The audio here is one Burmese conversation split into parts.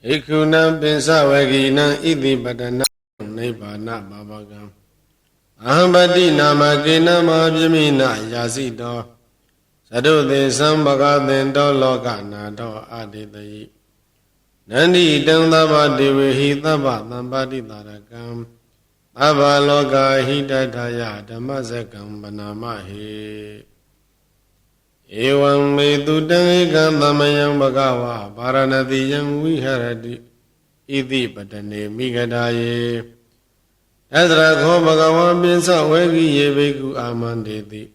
Ikunam pinsawaginam iti padana nibbana babagam. Ahambati namakina mabhyamina yasito. Sadhuti sambhagatinto lokanato aditayi. Nandi idamdaba divihi taba tambati tarakam. Taba loka hitataya dhammasakam banamahi. Evam medudang ekam tamayam bhagava paranatiyam viharati iti padane migadaye. Tatra kho bhagava pinsa vegiye bhikkhu amandeti.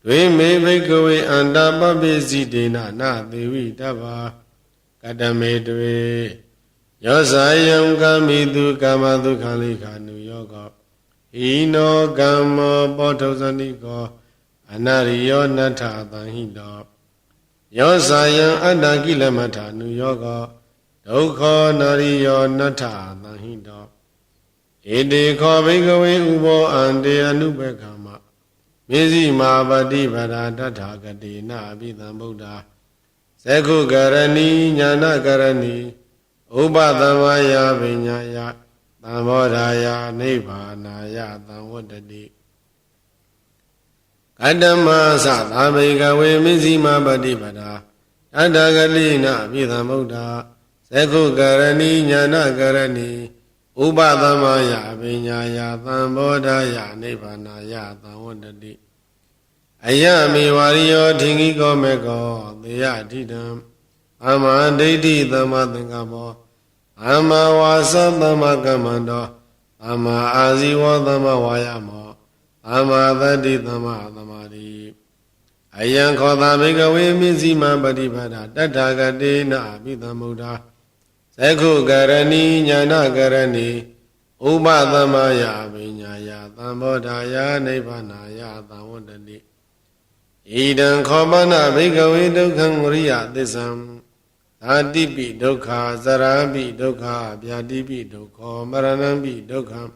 Dve me bhikkhave andapabesi dena na devi tava kadame dve. Yosayam kamidu kamadu khalikanu yoga. Hino kama bodhosaniko. Anariyo natha tanhito. Yosayam adakilamata nuyoga. Dukha nariyo natha tanhito. Ede kho bhikkhave ubo ande anubekama. Misi mabadi vada tatha gadena abhidham buddha. Sekhu karani jnana karani. Upadhamaya vinyaya. Tambodhaya nibbānaya tamvodati. Kadama sātā bhikkhave misima patipada tathāgatina abhidham buddha sekhu karani jnana karani upadhamaya vinyaya tambodhaya nibbānaya tamvodati. Ayami variyo thingiko meko teya dhidam amma daithi tamma thingkappo amma vasa tamma kammanto amma āsīvo tamma vāyamo amma thati tamma thamari. Ayam khota bhikkhave misima patipada tathāgatena abhidham buddha sekhu karani jnana karani upadhamaya vinyaya tambodhaya nibbānaya tamvodati. Idam khopana bhikkhave dukkham riya tissam Dhatipi dukkha sarapi dukkha vyatipi dukkha maranampi dukkha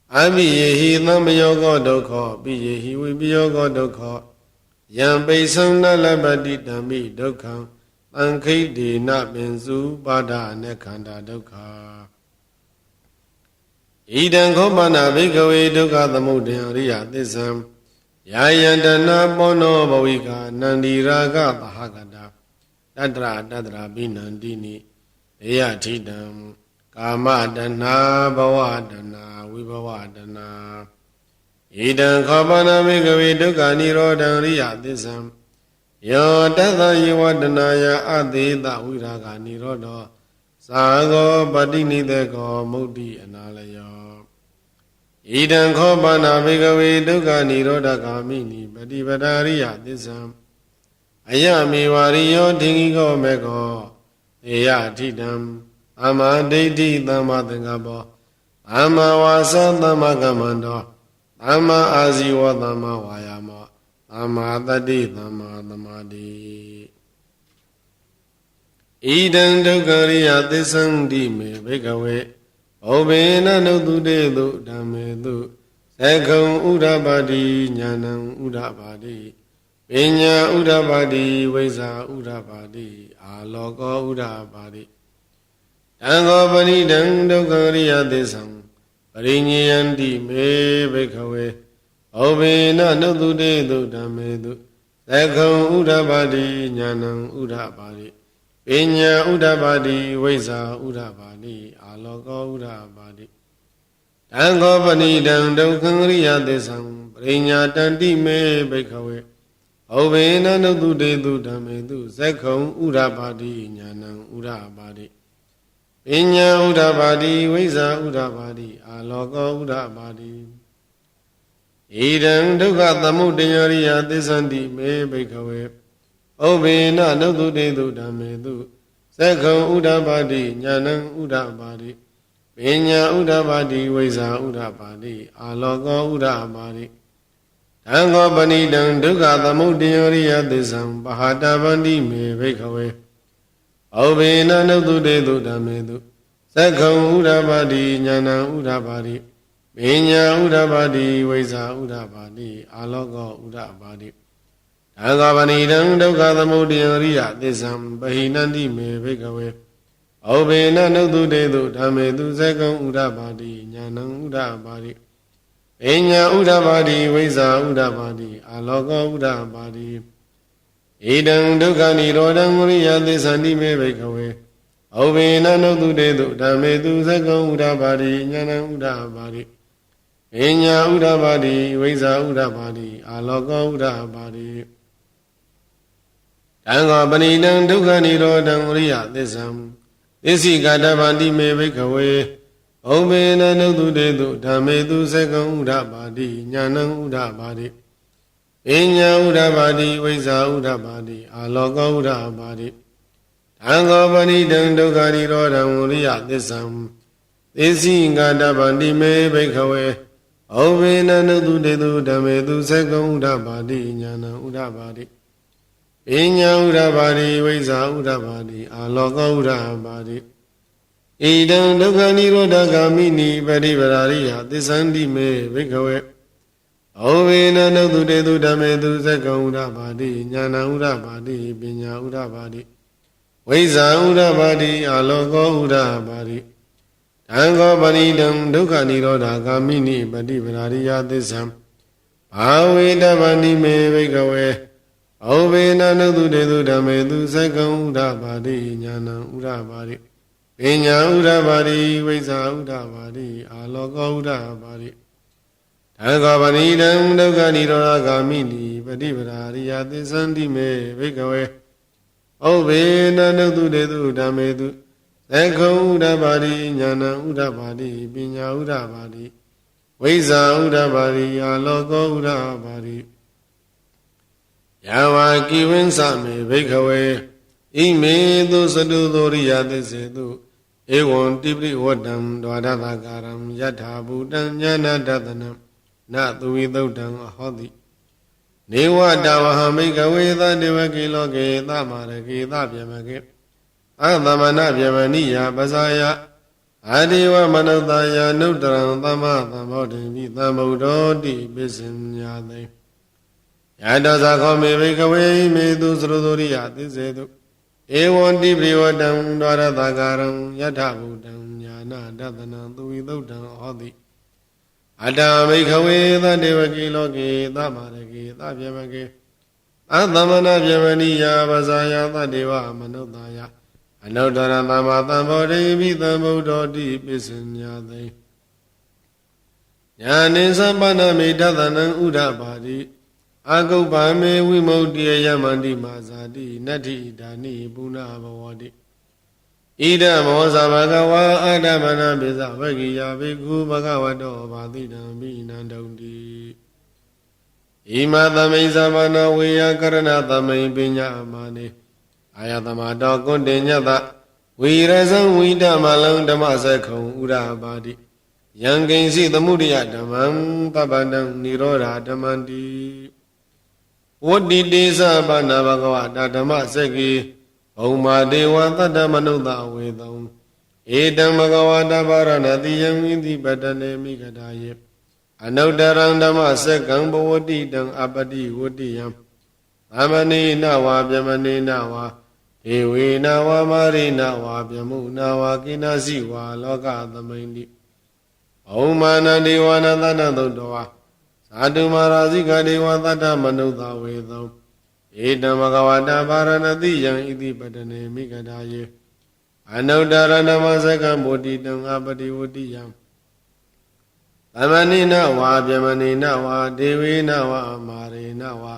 Abhiyehi tammayoga dukkha Biyehi vipiyoga dukkha Yam paisam nalabati dhammi dukkha Tankhiti na pinsu pada nekhanda dukkha. Idam khopana bhikkhave dukkha thamudaya riya tissam Yayantana pono bhavika nandiraga tahagata Tatra tatra binandini Deyatidam Kamadana bhavadana vibhavadana. Idam khopana bhikkhave dukkha nirodham riya tissam Yo tatha yivadanaya adhita viraga nirodho Sāgo patinideko mukti analayo. Idam khopana bhikkhave dukkha nirodha kamini patipada riya tissam Ayami variyo thingiko meko teya dhidam amma daithi tamma thingkappo tamma vasa tamma kammanto tamma āsīvo tamma vāyamo tamma thati tamma thamadi. Idam dukkha riya tissam dhime bhikkhave Bhuvena nutudetu dhammetu Sekham udapati jnanam udapati Vinya udapati vaisa udapati Aloko udapati Tango panidam dukkha riya tissam Parinyayanti me bhikkhave Bhuvena nutudetu dhammetu Sekham udapati jnanam udapati Vinya udapati vaisa udapati Aloko udapati Tango panidam dukkha riya tissam Parinyayanti me bhikkhave Bhuvena nutudetu dhammetu Sekham udapati jnanam udapati Vinya udapati vaisa udapati Aloko udapati. Idam dukkha thamudaya riya tissanti me bhikkhave Bhuvena nutudetu dhammetu Sekham udapati jnanam udapati Vinya udapati vaisa udapati Aloko udapati. Tango panidam dukkha thamudaya riya tissam Pahatapanti me bhikkhave Bhuvena nutudetu dhammetu Sekham udapati jnanam udapati Vinya udapati vaisa udapati Aloko udapati. Tango panidam dukkha thamudaya riya tissam Pahinanti me bhikkhave ဩဘေနနုတုတေတုဓမ္မေတုဇေကံဥဒပါတိညာဏံဥဒပါတိပညာဥဒပါတိဝိဇ္ဇာဥဒပါတိအာလောကောဥဒပါတိဣဒံဒုက္ခនិရောဓံဝရိယသစ္ဆန္တိမေဘိကဝေဩဘေနနုတုတေတုဓမ္မေတုဇေကံဥဒပါတိညာဏံဥဒပါတိပညာဥဒပါတိဝိဇ္ဇာဥဒပါတိအာလောကောဥဒပါတိတံဃောပဏိတံဒုက္ခនិရောဓံဝရိယသစ္ဆံသစ္စိကတဗန္တိမေဘိကဝေဩဘေနနုတုတေတုဓမ္မေတုဇေကံဥဒပါတိညာဏံဥဒပါတိပညာဥဒပါတိဝိဇ္ဇာဥဒပါတိအာလောကောဥဒပါတိတံဃောပဏိတံဒုက္ခនិရောဓံဝရိယသစ္ဆံသစ္စိကတဗန္တိမေဘိကဝေဩဘေနနုတုတေတုဓမ္မေတုဇေကံဥဒပါတိညာဏံဥဒပါတိပညာဥဒပါတိဝိဇ္ဇာဥဒပါတိအာလောကောဥဒပါတိဣဒံဒုက္ခនិရောဓဂာမိနိပရိပရာရိယသစ္ဆန္တိမေဘိကဝေဩဝေနနုတုတေတုဓမ္မေတုဇေကံဥဒပါတိညာဏံဥဒပါတိပညာဥဒပါတိဝိဇ္ဇာဥဒပါတိအာလောကောဥဒပါတိတံဃောပဏိတံဒုက္ခនិရောဓဂာမိနိပရိပရာရိယသစ္ဆံဘာဝေတဗန္တိမေဘိကဝေဩဘေနနုတုတေတုဓမ္မေတုဇေကံဥဒပါတိညာဏံဥဒပါတိပညာဥဒပါတိဝိဇ္ဇာဥဒပါတိအာလောကောဥဒပါတိတံဃောပဏိတံဒုက္ခនិရောဓဂာမိနိပฏิပဒါရိယသစ္ဆန္တိမေဘိကဝေဩဘေနနုတုတေတုဓမ္မေတုသက္ခုံဥဒပါတိညာဏံဥဒပါတိပညာဥဒပါတိဝိဇ္ဇာဥဒပါတိအာလောကောဥဒပါတိယဝကိဝင်းစမေဘိကဝေဣမေတုသတုသောရိယသစ္စေတုဧဝံတိပိဝတ္တံဒွါဒသကာရံယထာဘူတံညာနာတတနံနသုဝိသုဒ္ဓံအဟောတိနေဝတဝဟမိကဝေသတေဝကေလောကေသမရကေသဗျမကေအသမဏဗျမနိယပဇာယအာဒီဝမနုဿာယနုတ္တရံသမ္မာသမ္ဗောဓိမိသမ္ဗုဒ္ဓောတိပိစဉ္ညာသိယတသခောမေဘိကဝေမေတုသရသောရိယသစ္စေတုဧဝံတိပိဝတံဒွါရသကာရံယထဗုဒံညာနာတတနံသူဝိသုဒ္ဓံဟောတိအတ္တမိခဝေသတေဝကေလောကေသမရကေသဗျမကေအသမဏဗျမနိယပဇာယသတေဝမနုဿာယအနုတ္တရသမ္မာသမ္ဗောဓိမိသမ္ဗုဒ္ဓောတိပိစဉ္ညာသိညာနိသမ္ပန္နမေတသနံဥဒပါတိအာဂုပ္ပမေဝိမု ക്തിယမန္တိမာဇာတိနတ္ထိဒါနိပုဏ္ဏဘဝတိဣဒမောဇဘဂဝါအာဒမနာပိစဝဂိယဘိက္ခုဘဂဝတောဘာတိတံမိနန္တုံတိဣမသမိဇမနဝေယကရဏသမိပညာမာနေအာယတမတောကွန်တေညတဝိရဇံဝိတမလံဓမ္မစက္ခုံဥရပါတိယံကိဉ္စီသမုဒိယဓမ္မံပပန္တံនិရောဓဓမ္မန္တိဝတ္တိတေသဗ္ဗနာဘဂဝတာဓမ္မစက္ခိဘုံမာဒေဝသတ္တမနုဿဝေတုံဧတံဘဂဝတာဗရဏတိယံဣတိပတနေမိဂဒာယေအနုတ္တရံဓမ္မစက္ကံဘဝတိတံအပတိဝတ္တိယံသမဏိနဝါဗျမဏိနဝါဒေဝေနဝါမာရိနဝါဗျမုနဝါကိနာစီဝါလောကသမိန်တိဘုံမာနဒေဝနာသနသုတ္တဝါသာတုမာရာဇိကဒေဝသတ္တမနုဿဝေသောဧတံဘဂဝတာဗာရဏတိယံဣတိပတနေမိဂဒာယေအနုတ္တရဏမစကံဗုဒ္ဓိတံအပတိဝတ္တိယံသမဏိနဝါဗျမဏိနဝါဒေဝေနဝါမာရေနဝါ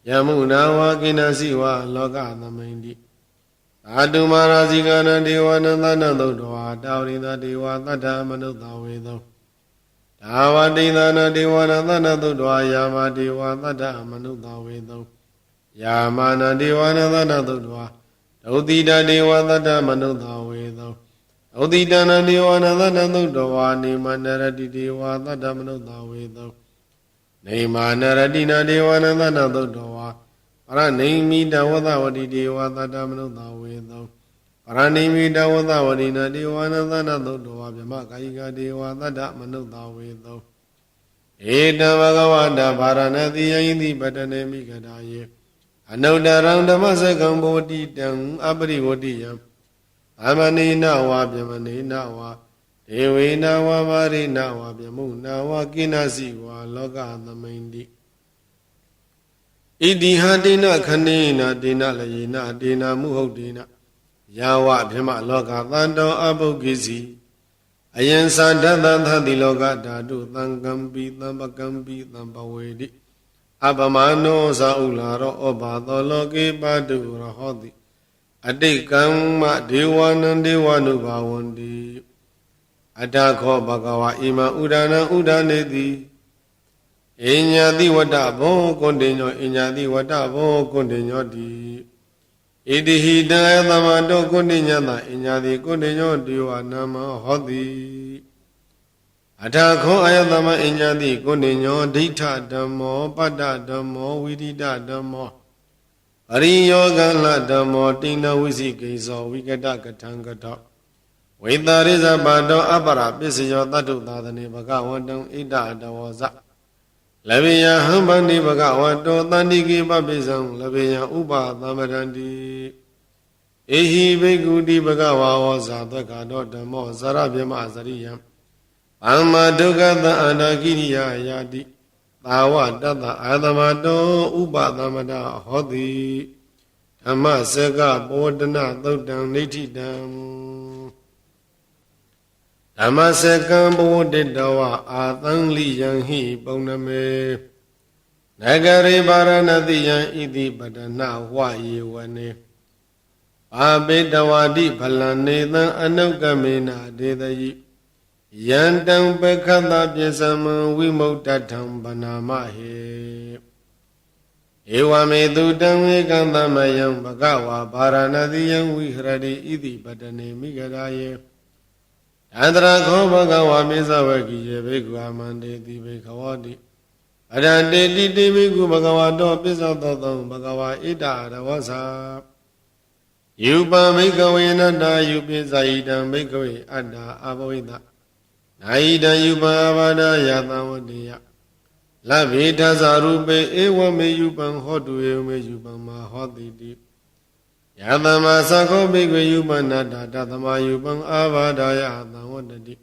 ယမုနာဝါကိနစီဝါလောကသမိန်တိသာတုမာရာဇိကနဒေဝနသနသုတ္တဝါတာဝရိသဒေဝသတ္တမနုဿဝေသောဒါဝတိသနာဒေဝနာသနသုတ္တဝါယာမဒေဝသတ္တမနုဿဝေသောယာမနာဒေဝနာသနသုတ္တဝါဒုတိတဒေဝသတ္တမနုဿဝေသောဒုတိတနာဒေဝနာသနသုတ္တဝါနေမနရတိဒေဝသတ္တမနုဿဝေသောနေမနရတိနာဒေဝနာသနသုတ္တဝါပရနေမိတဝသဝတိဒေဝသတ္တမနုဿဝေသောပရဏိမိတဝသဝတိနာဒေဝနာသနသုတ္တဝါဗြဟ္မကာယိကဒေဝသတ္တမနုဿဝေသောဧတံဘဂဝတာဗာရဏတိယဣတိပတနေမိဂဒာယေအနုတ္တရံဓမ္မစက္ကံဗောတိတံအပရိဝတ္တိယံ သမဏိနဝပြမဏိနဝဒေဝေနဝပါရိနဝပြမုနဝကိနစီဝလောကသမိန်တိဣတိဟတေနခဏေနတေနလယေနတေနမုဟုတ်တေနယာဝပြမလောကသန္တောအပုဂ္ဂိစီအယံသာဒတသတိလောကဓာတုသံကံပိသံပကံပိသံပဝေတိအပမနောဇာဥလာရောဩဘာသောလောကေပတုရဟောတိအတိတ်ကမ္မဒေဝနံဒေဝနုဘာဝန္တိအတခောဘဂဝါဣမံဥဒနာဥဒနေတိအညာတိဝတ္တဘောကွန်တေညောအညာတိဝတ္တဘောကွန်တေညောတိဣတိဟိတံသမတောကွန်တေညတအညာတိကွန်တေညောဒေဝနာမဟောတိအတခောအယသမအညာတိကွန်တေညောဒိဋ္ဌဓမ္မောပတ္တဓမ္မောဝိရိဒဓမ္မောအရိယောဂလဓမ္မောတိဏဝိသိကိသောဝိကတကထံကတောဝိတာရိဇပါတောအပရပစ္စယောတတ္တုသာသနေဘဂဝတံဣဒတဝဇလဗေယဟံဗန္တိဘဂဝတောတန္တိကိပပိစံလဗေယဥပသမရန္တိဧဟိဘိက္ခုတိဘဂဝါဝဇာသက္ကာတောဓမ္မောဇရဗြမဇရိယံဗမ္မာဒုက္ခသအနာကိရိယာယာတိသာဝတတ္တအာသမတောဥပသမတဟောတိဓမ္မစကပောဒနာသုတ်တံနိဋ္ဌိတံဓမ္မစကံဘဝတိတဝအာသံလိယံဟိပုံနမေနဂရေပါရဏတိယံဣတိပဒနာဝယေဝနေအာပေတဝတိဖလံနေသံအနုကမေနာဒေတယိယန္တံပခတပြစ္ဆမံဝိမု တထံဗနာမဟေဧဝမေတုတံဝေကံသမယံဘဂဝါဗာရဏတိယံဝိဟရတိဣတိပတနေမိဂရာယေအန္တရာခောဘဂဝါမေဇဝကိယေဘေကုအမန္တေတိဘေခဝတိအရတေတိတိဘေကုဘဂဝါတောပစ္စောတောသံဘဂဝါဣဒရဝဇာယူပမိကဝေနတယူပိဇာယိတံမိကဝေအတ္တအဘဝိတနာယိတံယူပအဘာဒယသံဝတေယလဗ္ဗေထသရူပေဧဝမေယူပံဟောတုဧဝမေယူပံမဟောတိတိယသမ္မာသခောဘိက္ခွေယူပနာတတသမယူပံအာဘာဒယသံဝတတိ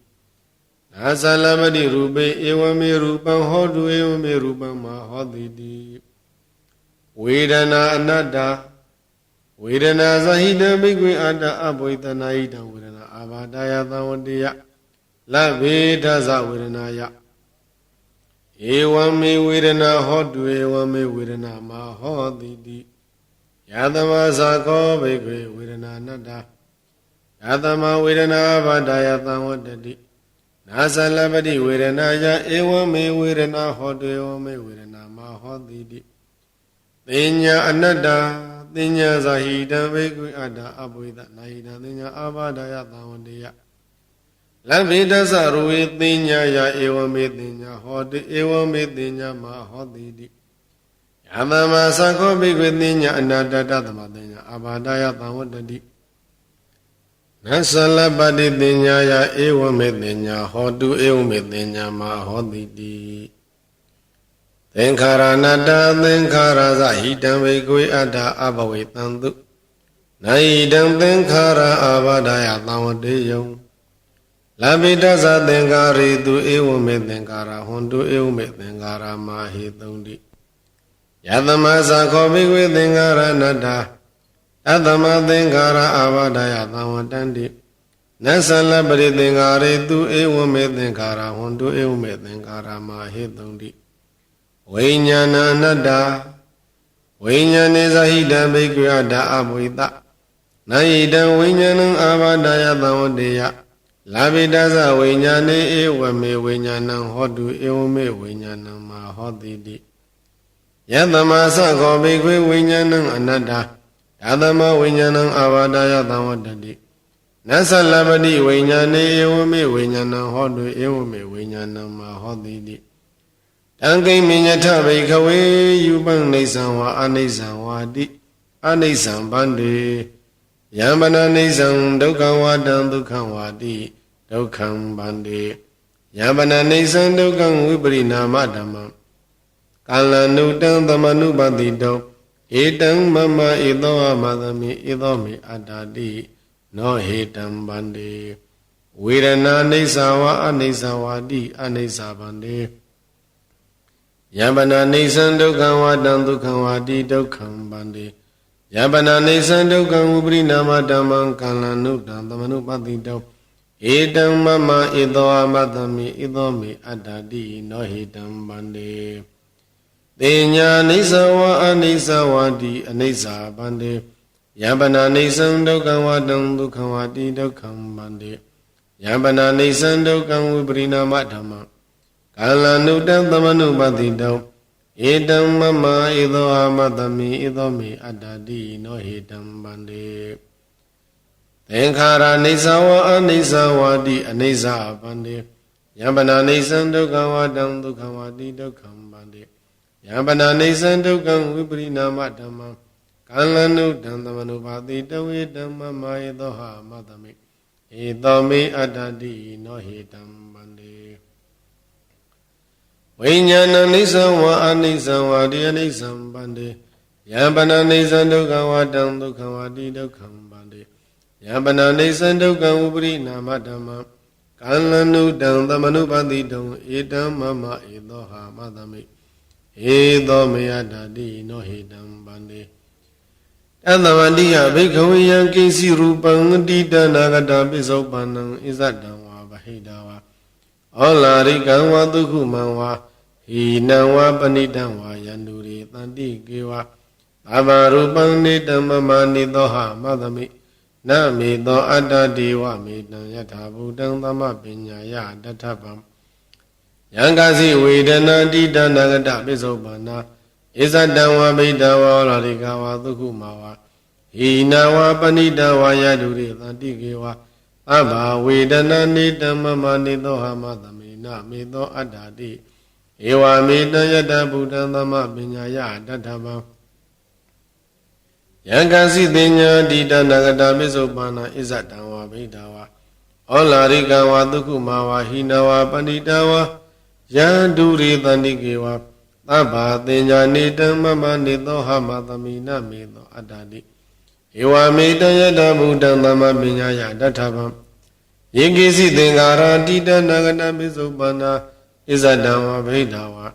နာသလမတိရူပေဧဝမေရူပံဟောတုဧဝမေရူပံမဟောတိတိဝေဒနာအနတ္တဝေဒနာဇဟိတံဘိက္ခွေအတ္တအဘဝိတနာဟိတံဝေဒနာအာဘာဒယသံဝတေယလဗ္ဗေထသဝေဒနာယဧဝမေဝေဒနာဟောတုဧဝမေဝေဒနာမဟောတိတိယသမသခောဘိက္ခွေဝေဒနာနတ္တယသမဝေဒနာဘာဒယသံဝတတိနာသလပတိဝေဒနာယဧဝမေဝေဒနာဟောတုဧဝမေဝေဒနာမဟောတိတိသိညာအနတ္တသိညာဇာဟိတံဘိက္ခွေအတ္တအဘဝိတနာဟိတံသိညာအာဘာဒယသံဝတေယလဗ္ဗေတသရဝေသိညာယဧဝမေသိညာဟောတိဧဝမေသိညာမဟောတိတိယသမ္မာသခောဘိက္ခွေသိညာအနတ္တတသမသိညာအာဘာဒယသံဝတတိနသလပတိသိညာယဧဝမေသိညာဟောတုဧဝမေသိညာမဟောတိတိသင်္ခါရနတ္တသင်္ခါရဇဟိတံဘိက္ခွေအတ္တအဘဝေတံတုနာဟိတံသင်္ခါရအာဘာဒယသံဝတေယံလဗ္ဗေတသသင်္ခါရေတုဧဝမေသင်္ခါရဟွန်တုဧဝမေသင်္ခါရမဟေတုံတိယသမသခောဘိက္ခွေသင်္ခါရနတ္တအသမသင်္ခါရအာဘာဒယသံဝတန္တိနသလပရိသင်္ခါရေတုဧဝမေသင်္ခါရဟွန်တုဧဝမေသင်္ခါရမဟေတုံတိဝိညာဏအနတ္တဝိညာဏေဇဟိတံဘိက္ခွေအတ္တအဘဝိတနာယိတံဝိညာဏံအာဘာဒယသံဝတေယလဗ္ဗေတသဝိညာဏေဧဝမေဝိညာဏံဟောတုဧဝမေဝိညာဏံမဟောတိတိယသမသခောဘိက္ခွေဝိညာဏံအနတ္တယသမဝိညာဏံအာဘာဒယသံဝတတိနသလပတိဝိညာဏေဧဝမေဝိညာဏံဟောတုဧဝမေဝိညာဏံမဟောတိတိတံကိမိညထဘိက္ခဝေယူပံနေသံဝါအနိစ္စံဝါတိအနိစ္စံဗန္တိယံပနနိစ္စံဒုက္ခဝါတံဒုက္ခဝါတိဒုက္ခံဗန္တိယံပနနိစ္စံဒုက္ခံဝိပရိနာမဓမ္မံကာလနုတံသမနုပတိတောဧတံမမဧသောအမသမိဧသောမေအတ္တတိ နောဟေတံဗန္တိဝေဒနာအိဋ္ဌာဝအနိစ္စဝါတိအနိစ္စဗန္တိယံပနာအိဋ္ဌံဒုက္ခံဝတံဒုက္ခံဝါတိဒုက္ခံဗန္တိယံပနာအိဋ္ဌံဒုက္ခံဝိပရိနာမဓမ္မံကာလနုတံသမနုပတိတောဧတံမမဧသောအမတမိဧသောမေအတ္တတိနောဟေတံဗန္တိတေညာအိဋ္ဌဝအနိစ္စဝါတိအနိစ္စဗန္တိယံပနာအိဋ္ဌံဒုက္ခံဝတံဒုက္ခံဝါတိဒုက္ခံဗန္တိယံပနာအိဋ္ဌံဒုက္ခံဝိပရိနာမဓမ္မံကာလနုတံသမနုပတိတောဧတံမမဧသောအမတမိဧသောမေအတ္တတိနောဟေတံဗန္တိသင်္ခါရအိဋ္ဌဝအနိစ္စဝါတိအနိစ္စဗန္တိယံပနာအိဋ္ဌံဒုက္ခံဝတံဒုက္ခံဝါတိဒုက္ခံဗန္တိယံပနာအိဋ္ဌံဒုက္ခံဝိပရိနာမဓမ္မံကာလနုတံသမနုပတိတောဧတံမမဧသောအမတမိဧသောမေအတ္တတိနောဟေတံဗန္တိဝိညာဏအိဋ္ဌဝအနိစ္စဝါတိအနိစ္စဗန္တိယံပနာအိဋ္ဌံဒုက္ခံဝတံဒုက္ခံဝါတိဒုက္ခံဗန္တိယံပနာအိဋ္ဌံဒုက္ခံဝိပရိနာမဓမ္မံကာလနုတံသမနုပတိတောဧတံမမဧသောအမတမိဧသောမေယတ္တတိနောဟေတံဗန္တိတသဝတိယဘိက္ခဝေယံကိစီရူပံတိတနာဂတပိစုပန္နံဣဇတံဝါဗဟိတဝါဩလာရိကံဝါဒုက္ခမံဝါဟိနံဝါပဏိတံဝါယန္တုရိတန္တိကေဝသဗ္ဗရူပံနေတမမနိသောဟမသမိနမေသောအတ္တတိဝမေတံယထာဘူတံသမပညာယတထဗံယံကာစီဝေဒနာတိတနာဂတပိစုပန္နာဣဇတံဝဗိတဝါလာရိကဝါဒုက္ခမဝါဟိနဝါပဏိတဝါယတုရိသန္တိကေဝအဘဝေဒနာနေတမမနိသောဟမသမိနမေသောအတ္တတိဧဝမေတံယတဗုဒ္ဓံသမပညာယတထဗံယံကာစီတိညာတိတနာဂတပိစုပန္နာဣဇတံဝဗိတဝါဩလာရိကဝါဒုက္ခမဝါဟိနဝါပဏိတဝါယန္တုရိသန္တိကေဝသဗ္ဗတင်ညာနေတံမမနေသောဟမသမိနမေသောအတ္တတိဧဝမေတံယတဗုဒ္ဓံသမပညာယတထဗံယေကိစီသင်္ခါရတိတနာဂတပိစုပန္နာဣဇတံဝဗိဒဝါ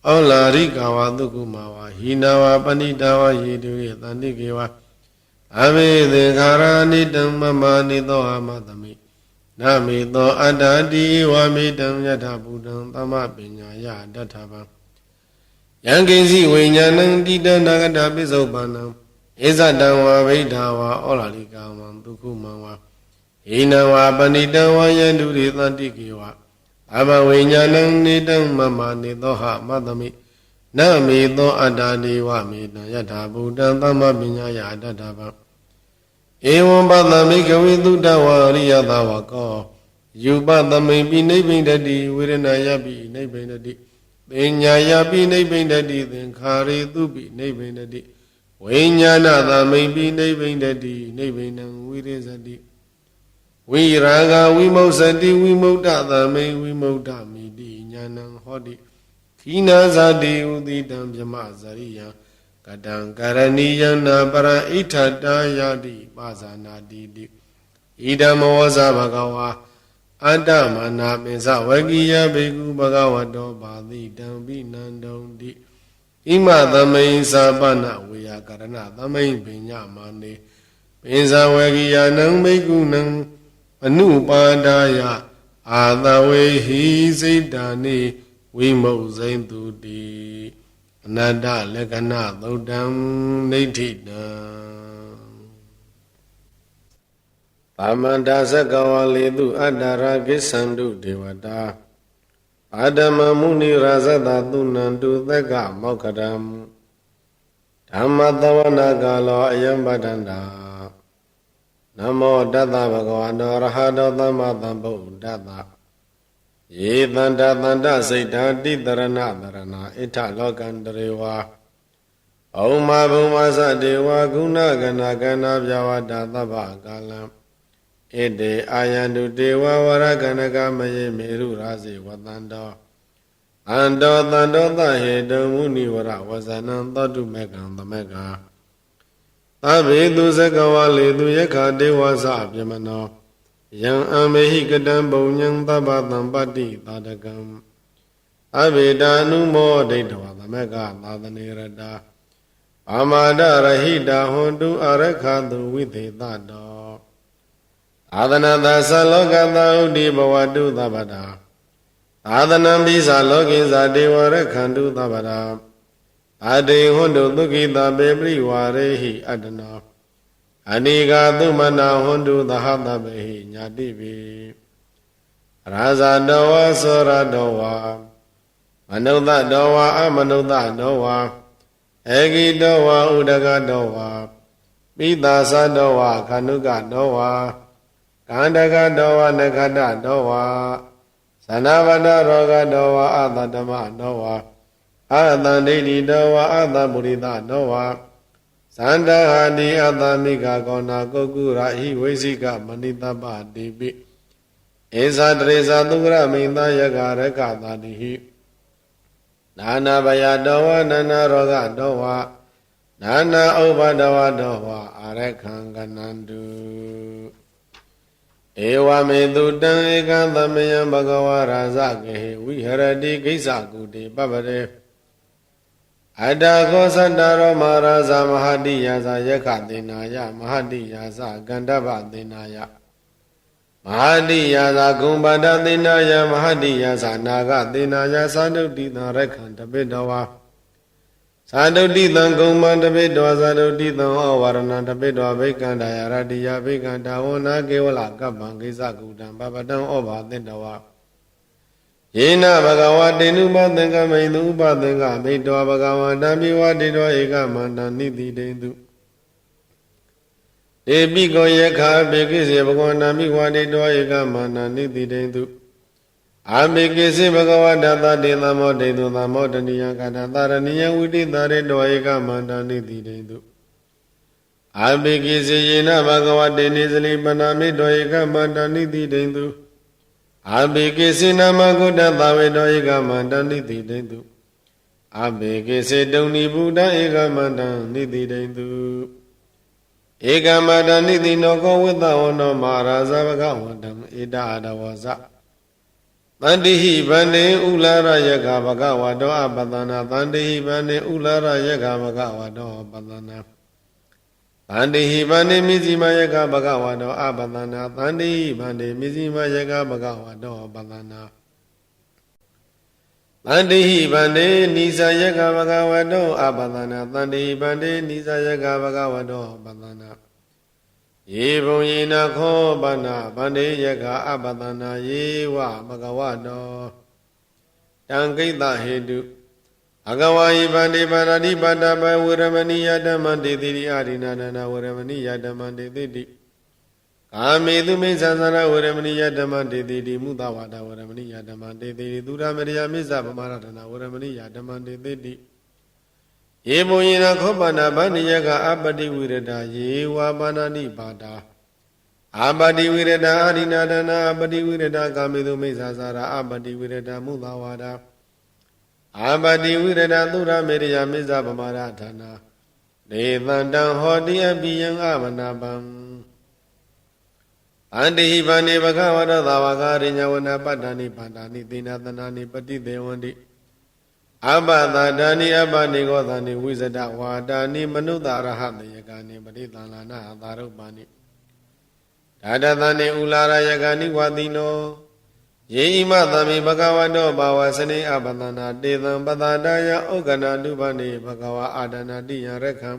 ဩလာရိကဝါဒုက္ခမဝါဟိနဝါပဏိတဝါယေတုယေသန္တိကေဝအမေသင်္ခါရနိတံမမနေသောဟမသမိနမေသောအတ္တတိဝါမေတံယထဗုဒ္ဓံသမပညာယတထဗံယံကိစီဝိညာဏံတိတနာဂတပိစုပန္နံဣဇတံဝါဗိဒဝါဩလာရိကဝံဒုက္ခမံဝါဟိနဝါပဏိတဝါယန္တုရိသန္တိကေဝအဘဝိညာဏံနေတံမမနေသောဟမသမိနမေသောအတ္တတိဝမေတံယထာဘူတံသမပညာယတထဗံဧဝံပတမိကဝေတုတဝါရိယသဝကောယူပသမိပိနိဗ္ဗိန္ဒတိဝေရဏယပိနိဗ္ဗိန္ဒတိပညာယပိနိဗ္ဗိန္ဒတိသင်္ခါရေတုပိနိဗ္ဗိန္ဒတိဝိညာဏသမိပိနိဗ္ဗိန္ဒတိနိဗ္ဗိနံဝိရိဇတိဝိရာဂဝိမုဿတိဝိမုဒ္ဒသမိဝိမုဒ္ဒမိတိညာဏံဟောတိခိနာဇာတိဥတိတံဗြမဇရိယံကတံကရဏီယနာပရဣဋ္ဌတာယတိပါဇာနာတိတိဣဒံမောဇဘဂဝါအတ္တမနာပိစဝကိယဘေကုဘဂဝတောဘာတိတံပိနန္တုံတိဣမသမိန်သာပနဝေယကရဏသမိန်ပညာမာနေပိစဝကိယနံဘေကုနံအနုပါဒာယအာသဝေဟိစိတ္တာနိဝိမုဇိန်တုတိအနတ္တလက္ခဏသုတ်တံနိဋ္ဌိတံပါမန္တသကဝလေတုအတ္တရာကိသန္တုဒေဝတာအာဓမ္မမုနိရာဇတသုဏန္တုသက္ကမောက္ခရံဓမ္မသဝနာကာလောအယံပတန္တာနမောတတ္တဗဂဝတောရဟတောသမ္မာသမ္ဗုဒ္ဓတ္တယေတန္တတန္တစိတ်ဓာတိတရဏတရဏဣထလောကန္တရေဝါဩမဘုံမသတေဝဂုဏကနာကနာပြဝတ္တသဗ္ဗကာလံဣတေအာယန္တုတေဝဝရကနကမယေမေရုရာဇေဝတန္တောအန္တောတန္တောသဟေတုံမုနိဝရဝဇနံသောတုမေကံသမက္ကာသ ဘေသူစကဝါလေသူယက္ခဒေဝသပြမနောယံအမေဟိကတံဘုံညံသဗ္ဗတံပတ္တိသာတကံအဘိတာနုမောဒိဋ္ဌဝသမက္ကသာသနေရတာအာမာဒရဟိတာဟွန်တုအရခတုဝိသေသတောအာသနသသလောကသဥဒိဘဝတုသဗ္ဗတာအာသနံပိသလောကိသဒေဝရခန္တုသဗ္ဗတာအတေဟွန်တုသုခိတပေပရိဝါရေဟိအတ္တနောအနိကာသုမနာဟွန်တုသဟတပေဟိညာတိပိရာဇတောဝသောရတောဝမနုဿတောဝအမနုဿတောဝဧကိတောဝဥဒကတောဝပိသာသတောဝခန္ဓုကတောဝကန္တကတောဝနခတတောဝသနဝတရောဂတောဝအတတမတောဝအတန္ဒိဋ္ဌိတောဝအတပုရိသတောဝသန္တဟာတိအတမိကကောနာကုက္ကုရာဟိဝိသိကမဏိတပတိပိဧဇာတရေဇာသုကရမိန်သယကရကသာတိဟိနာနာဘယတောဝနာနာရောဂတောဝနာနာဥပဒဝတောဝအာရခံကနန္တုဧဝမေတုတံဧကသမယံဘဂဝါရာဇကေဝိဟရတိကိစ္စကုတေပပရေအတ္တခောသတ္တရောမဟာရာဇမဟာတိယာဇယက္ခသေနာယမဟာတိယာဇကန္တဗသေနာယမဟာတိယာဇဂုံပါဒသေနာယမဟာတိယာဇနာဂသေနာယသာဒုတိတံရခန္တပိတောဝါသာဒုတိတံဂုံမန္တပိတောသာဒုတိတံဩဝရဏတပိတောဘိကန္တယရတိယဘိကန္တဝနာကေဝလကပ္ပံကိစ္စကုတံပပတံဩဘာသတ္တဝါယေနဘဂဝတေနုပသင်္ကမိန်သူဥပသင်္ကမိတ်တောဘဂဝတံပိဝတေတောဧကမန္တနိတိတေတုဧပိကောယခာဘေကိစေဘဂဝန္တံပိဝတေတောဧကမန္တနိတိတေတုအာမေကိစေဘဂဝတသတေသမောတေတုသမောတနိယကတသရဏိယဝိတိတရေတောဧကမန္တနိတိတေတုအာမေကိစေယေနဘဂဝတေနိစလိပနာမိတောဧကမန္တနိတိတေတုအဘိကေစေနမဂုတ္တသဝေတောဧကမန္တနိတိတေတုအဘိကေစေတုန်နိဗုဒ္ဓဧကမန္တနိတိတေတုဧကမန္တနိတိနောကောဝိသဝနောမဟာရာဇဘဂဝန္တံဧတအဒဝဇတန္တိဟိဗန္တေဥလာရယကဘဂဝတောအပတနာတန္တိဟိဗန္တေဥလာရယကဘဂဝတောပတနာတန္တိဟိဗန္တေမိဇိမယကဘဂဝတောအပတနာတန္တိဟိဗန္တေမိဇိမယကဘဂဝတောပတနာတန္တိဟိဗန္တေနိသယကဘဂဝတောအပတနာတန္တိဟိဗန္တေနိသယကဘဂဝတောပတနာယေဘုံယေနခောပနာဗန္တေယကအပတနာယေဝဘဂဝတောတံကိတ္တဟေတုအကဝါယိဗန္တိပါရတိပါတပဝေရမဏိယဓမ္မတေတိရိအာရိနာနာဝေရမဏိယဓမ္မတေတိကာမေသူမိစ္ဆာသရဝေရမဏိယဓမ္မတေတိမုသဝါဒဝေရမဏိယဓမ္မတေတိသူရမရိယမိစ္ဆာပမာရဒနာဝေရမဏိယဓမ္မတေတိယေဘုံယေနခောပနာဗန္တိယကအပတိဝိရဒယေဝပါဏာနိပါဒာအပတိဝိရဒအာရိနာဒနာအပတိဝိရဒကာမေသူမိစ္ဆာသရအပတိဝိရဒမုသဝါဒအာပတိဝိရဒသုရမေရိယမိစ္ဆာပမာရဌာနာနေသန္တံဟောတိအပိယံအမနာပံအန္တိဟိဗန္တိဘဂဝရသဝကာရိညဝနာပတ္တာနိပါဒာနိသေနသနာနိပတိသေဝန္တိအပသဒါနိအပနိကောသနိဝိဇဒဝါဒာနိမနုဿရဟတေယကာနိပရိသန္လာနာသာရုပ္ပါနိဒါဒသနိဥလာရယကာနိဝတိနောယေဣမသမိဘဂဝတောဘာဝစနေအပတနာတေသံပတတာယဩကနာတုပနိဘဂဝအာဒနာတိယရခံ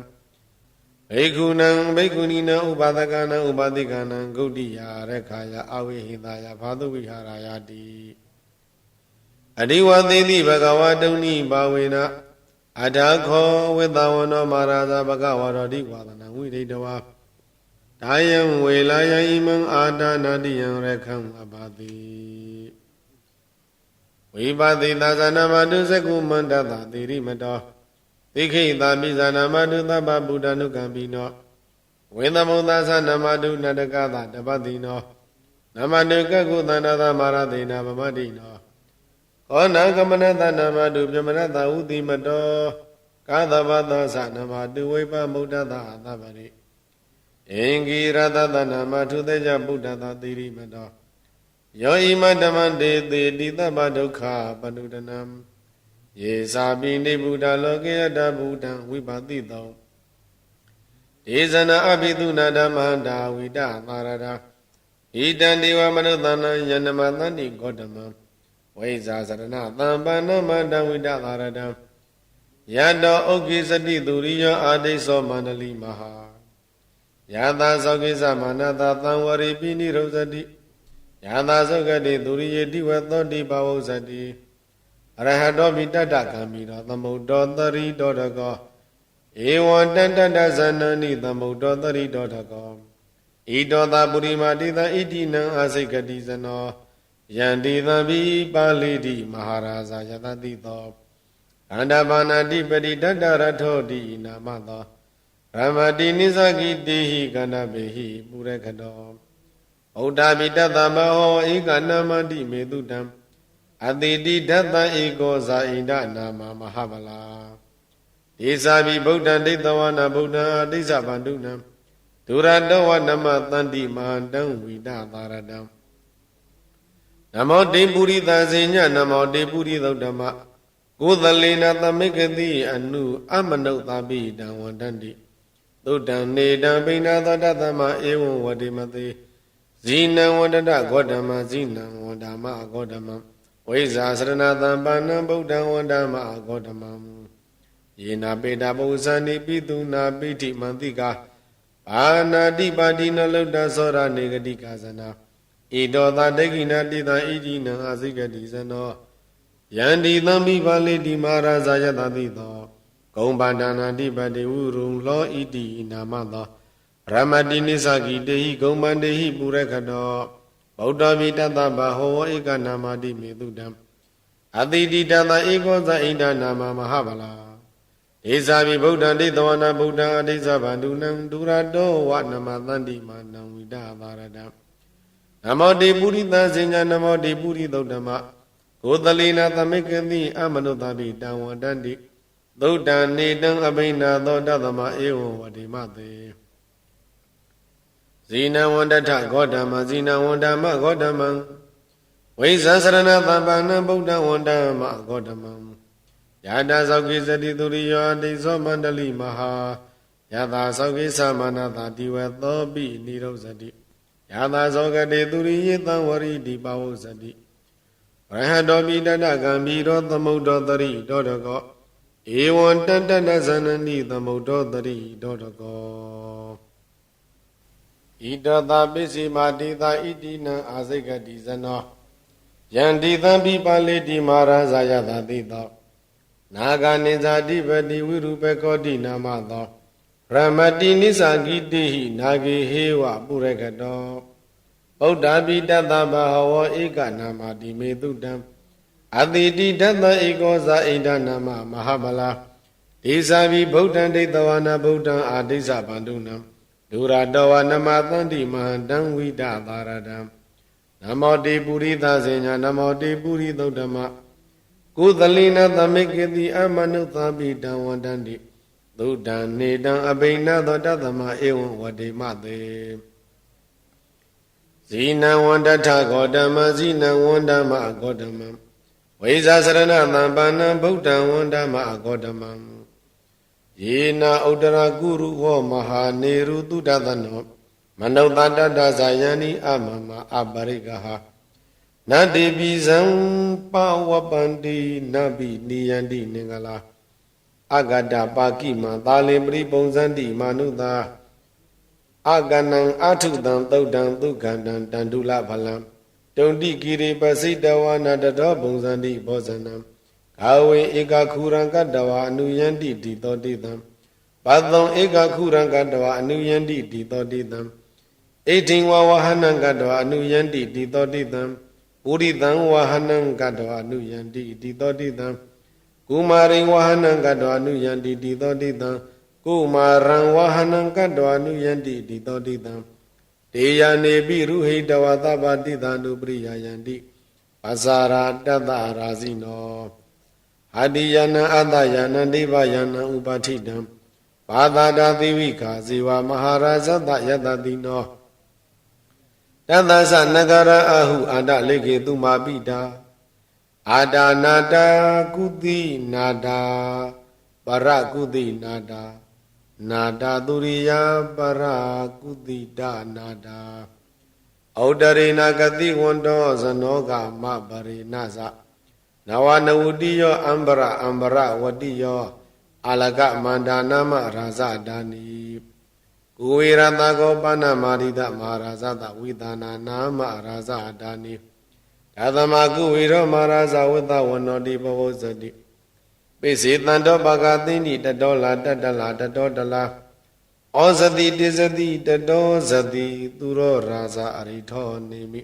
ဘိက္ခုနံဘိက္ခုနီနံဥပါဒကနံဥပါတိကနံဂုတ်တိယရခာယအဝိဟိတယဘာတုဝိဟာရယတိအဒီဝသေတိဘဂဝတုန်နိဘာဝေနအထာခောဝိသဝနောမဟာရာဇဘဂဝရောတိဝါဒနံဝိဒိတဝါဒါယံဝေလာယံဣမံအာဒါနာတိယံရခံအပါတိဝိပါတိသာသနာမတုသကုမန္တတသေရိမတောသိခိတာမိဇာနာမတုသဗ္ဗဗုဒ္ဓနုကံပိနောဝေသမုသာသနာမတုနတကသတပတိနောနမတုကကုသန္တသမရသေနာဗမတိနောခောနာကမနတနာမတုပြမနတဥတိမတောကာသဗသောသနမတုဝိပမုဒ္ဒသသဗ္ဗရိ င်္ဂိရတသနာမထုသေကြဗုဒ္ဓသာတိရိမတောယောဣမဓမ္မတေတိတိသဗ္ဗဒုက္ခပနုဒနံယေသာပိနိဗ္ဗုဒ္ဓလောကေယတဗုဒ္ဓံဝိပါတိတောဒေဇနာအဘိသုနာဓမ္မန္တာဝိတသာရတာဣတံဒေဝမနုဿာနံယနမသန္တိဂေါတမံဝိဇာစရဏသံပန္နမန္တဝိတသာရတံယတောဥက္ကိစတိသူရိယောအာဒိသောမန္တလိမဟာယသာသောကိစ္စမာနတာသံဝရိပိနိရုဇတိယသာသောကတိသူရိယေတိဝသောတိဘဝုဇတိအရဟတောမိတတ္တကံမိရောသမုဒ္ဒောတရိတောတကောဧဝံတတ္တဇဏနိသမုဒ္ဒောတရိတောတကောဣတောသာပုရိမာတိသဣတိနံအာစိကတိဇနောယန္တိသံဘိပါဠိတိမဟာရာဇာယတတိသောအန္တဘာနာတိပရိတတ္တရထောတိနာမသောရမတိနိသကိတေဟိကန္နဘေဟိပုရခတောဩဒ္ဓဘိတတမဟောဧကနမတိမေတုတံအတိတိဒတ္တဧကောဇာဣန္ဒနာမမဟာဗလာဒေသာဘိဗုဒ္ဓံဒိဋ္ဌဝနာဗုဒ္ဓံအတိစ္ဆဗန္ဓုနံဒုရတောဝနမတန္တိမဟာတံဝိဒသာရတံနမောတေပုရိသဇေညနမောတေပုရိသုဒ္ဓမကိုသလေနသမိကတိအနုအမနုဿပိတံဝန္တန္တိသုဒ္ဓံနေတံပိဏသောတသမဧဝံဝတိမတိဇိနံဝန္တတဂေါတမဇိနံဝန္တာမဂေါတမဝိဇာစရဏသံပါဏံဗုဒ္ဓံဝန္တာမဂေါတမယေနာပေတာပုဇာနိပိတုနာပိဋိမန္တိကာဘာနာတိပါတိနလုတ္တသောရနေဂတိကာဇနာဣတောသာဒိဋ္ဌိနာတိသာဣတိနံအာစိကတိဇနောယန္တိသံဘိပါဠိတိမဟာရာဇာယတတိသောဂုံပါဒနာတိပတိဝုရုံလောဣတိနာမသောရမတိနိသကိတေဟိဂုံပန္တေဟိပုရခတောဗုဒ္ဓဘိတတဗဟောဧကနာမတိမေတုတံအတိတိတတဧကောဇဣန္ဒနာမမဟာဗလာဧဇာဘိဗုဒ္ဓံဒိဋ္ဌဝနာဗုဒ္ဓံအဋ္ဌိသဗန္ဓုနံဒုရတောဝနမသန္တိမာနံဝိဒသာရတံနမောတေပုရိသဇေညနမောတေပုရိသုဒ္ဓမကိုသလေနသမိကတိအမနုဿပိတံဝန္တန္တိသုဒ္ဓံနေတံအဘိနာသောတသမဧဝံဝတိမတေဇိနံဝန္တထဂေါတမဇိနံဝန္တမဂေါတမံဝိဇ္ဇာစရဏသဗ္ဗနံဗုဒ္ဓဝန္တမဂေါတမံယတာသောကိစတိသူရိယောတိသောမန္တလိမဟာယတာသောကိသမနတာတိဝသောပိနိရောဇတိယတာသောကတိသူရိယေသံဝရိတိပဝုဇတိရဟတောပိတတကံဘီရောသမုဒ္ဒောတရိတောတကောဧဝံတတ္တဇနနိသမုဒ္ဒောတရိတောတကောဣတသာပစ္စည်းမာတိသာဣတိနံအာစိကတိဇနောယန္တိသံဘိပါဠိတိမဟာရာဇာယတတိသောနာဂာနိဇာတိပတိဝိရုပကောတိနာမသောရမတိနိသကိတိဟိနာဂေဟေဝပုရခတောဗုဒ္ဓဘိတတဗဟဝောဧကနာမတိမေတုတံအတိတိဒတ္တဧကောဇာဣန္ဒနာမမဟာဗလာဒေဇာဘိဗုဒ္ဓံဒိဋ္ဌဝနာဗုဒ္ဓံအာဒိသဗန္ဓုနံဒုရတောဝနမသန္တိမဟန္တံဝိဒသာရတံနမောတေပုရိသဇေညနမောတေပုရိသုဒ္ဓမကုသလိနသမိကေတိအမနုဿပိတံဝန္တန္တိသုဒ္ဓံနေတံအဘိနသောတသမဧဝံဝတိမတေဇိနံဝန္တထဂေါတမဇိနံဝန္တမဂေါတမံဝိဇာစရဏသံပါဏံဗုဒ္ဓံဝန္တမဂေါတမံယေနာဥဒရာကုရုဟောမဟာနေရုတုဒသနောမနုဿတတ္တဇာယန္တိအမမအပရိကဟာနတေပိဇံပဝပန္တိနဗိနိယန္တိနင်္ဂလာအဂတပါကိမံသာလင်ပရိပုံဇန္တိမာနုသာအကနံအထုတံသုတ်တံဒုက္ခတံတန္တုလဖလံတုံတိကိရိပစိတဝနာတတောပုံဇန္တိဘောဇနံကာဝေဧကခုရံကတဝအနုယန္တိတိတောတိတံဘသုံဧကခုရံကတဝအနုယန္တိတိတောတိတံဣတိဝဝဟနံကတဝအနုယန္တိတိတောတိတံပုရိသံဝဟနံကတဝအနုယန္တိတိတောတိတံကုမာရိဝဟနံကတဝအနုယန္တိတိတောတိတံကုမာရံဝဟနံကတဝအနုယန္တိတိတောတိတံတေယနေပိရုဟိတဝသဗ္ဗတိသန္တုပရိယယန္တိပဇာရာတတ္တရာဇိနောအာတိယနံအတ္တယနံဒိဗယနံဥပါထိတံ ဘာသာတာသီဝိကာဇေဝမဟာရာဇတယတတိနောတသသနဂရအဟုအာတလေကေသူမာပိတာအာဒါနာတာကုတိနာတာပရကုတိနာတာနာတာသူရိယပရကုတိတနာတာဩဒရေနာဂတိဝန္တောဇနောကမပရိနာသနဝနဝတိယောအံဘရဝတိယောအာလကမန္ဒာနာမရာဇဒါနိကိုဝေရတကောပဏမာရိတမဟာရာဇတဝိသနာနာမရာဇဒါနိဒါသမကုဝေရောမဟာရာဇဝတ္တဝနောတိဘဝဇတိပိစေတန္တောပကသိဏိတတောလာတတလာတတောတလာဩဇတိတိဇတိတတောဇတိသူရောရာဇအရိထောနေမိ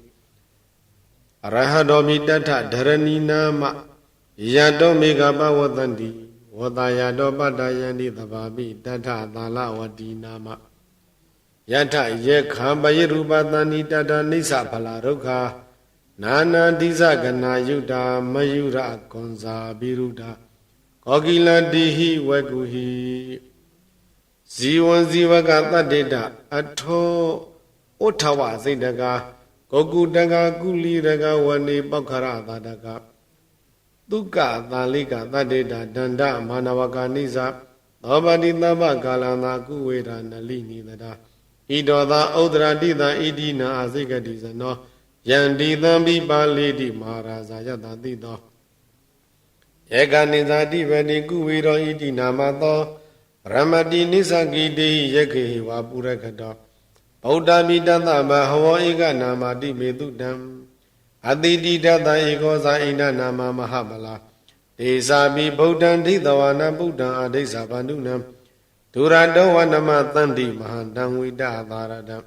အရဟတောမိတထဒရဏီနာမယတောမေဃပဝတ္တန္တိဝတ္တယတောပတ္တယန္တိသဗ္ဗမိတထသာလဝတိနာမယထယေခံပယရူပတန္တိတတနိစ္စဖလာဒုက္ခနာနာတိဇဂနာယုတာမယုရကွန်ဇာပိရုဒကောကိလတိဟိဝကုဟိဇီဝံဇီဝကတတ္တေတအထောဥထဝစိတ်တကကောကုတကကုလီတကဝနေပောက္ခရသာတကသုကသာလိကတတ္တေတဒန္တမာနဝကာနိဇသောပတိသဗ္ဗကာလနာကုဝေဒနလိနိတတာဣတောသာဥဒ္ဒရာတိသာဣတိနာအစိကတိဇနောယန္တိသံပိပါဠိတိမဟာရာဇာယတတိတောဧကနိဇာတိဗတိကုဝေရောဣတိနာမသောရမတိနိစ္စကိတေယခေဝါပုရခတောဗုဒ္ဓမိတသဗဟဝဧကနာမတိမေတုတံအတိတိတတဧကောဇာဣန္ဒနာမမဟာမလာဒေသာပိဗုဒ္ဓံဒိသဝနာဗုဒ္ဓံအဒိသဗန္ဓုနံဒုရတောဝနမသန္တိမဟာတံဝိတသာရတံ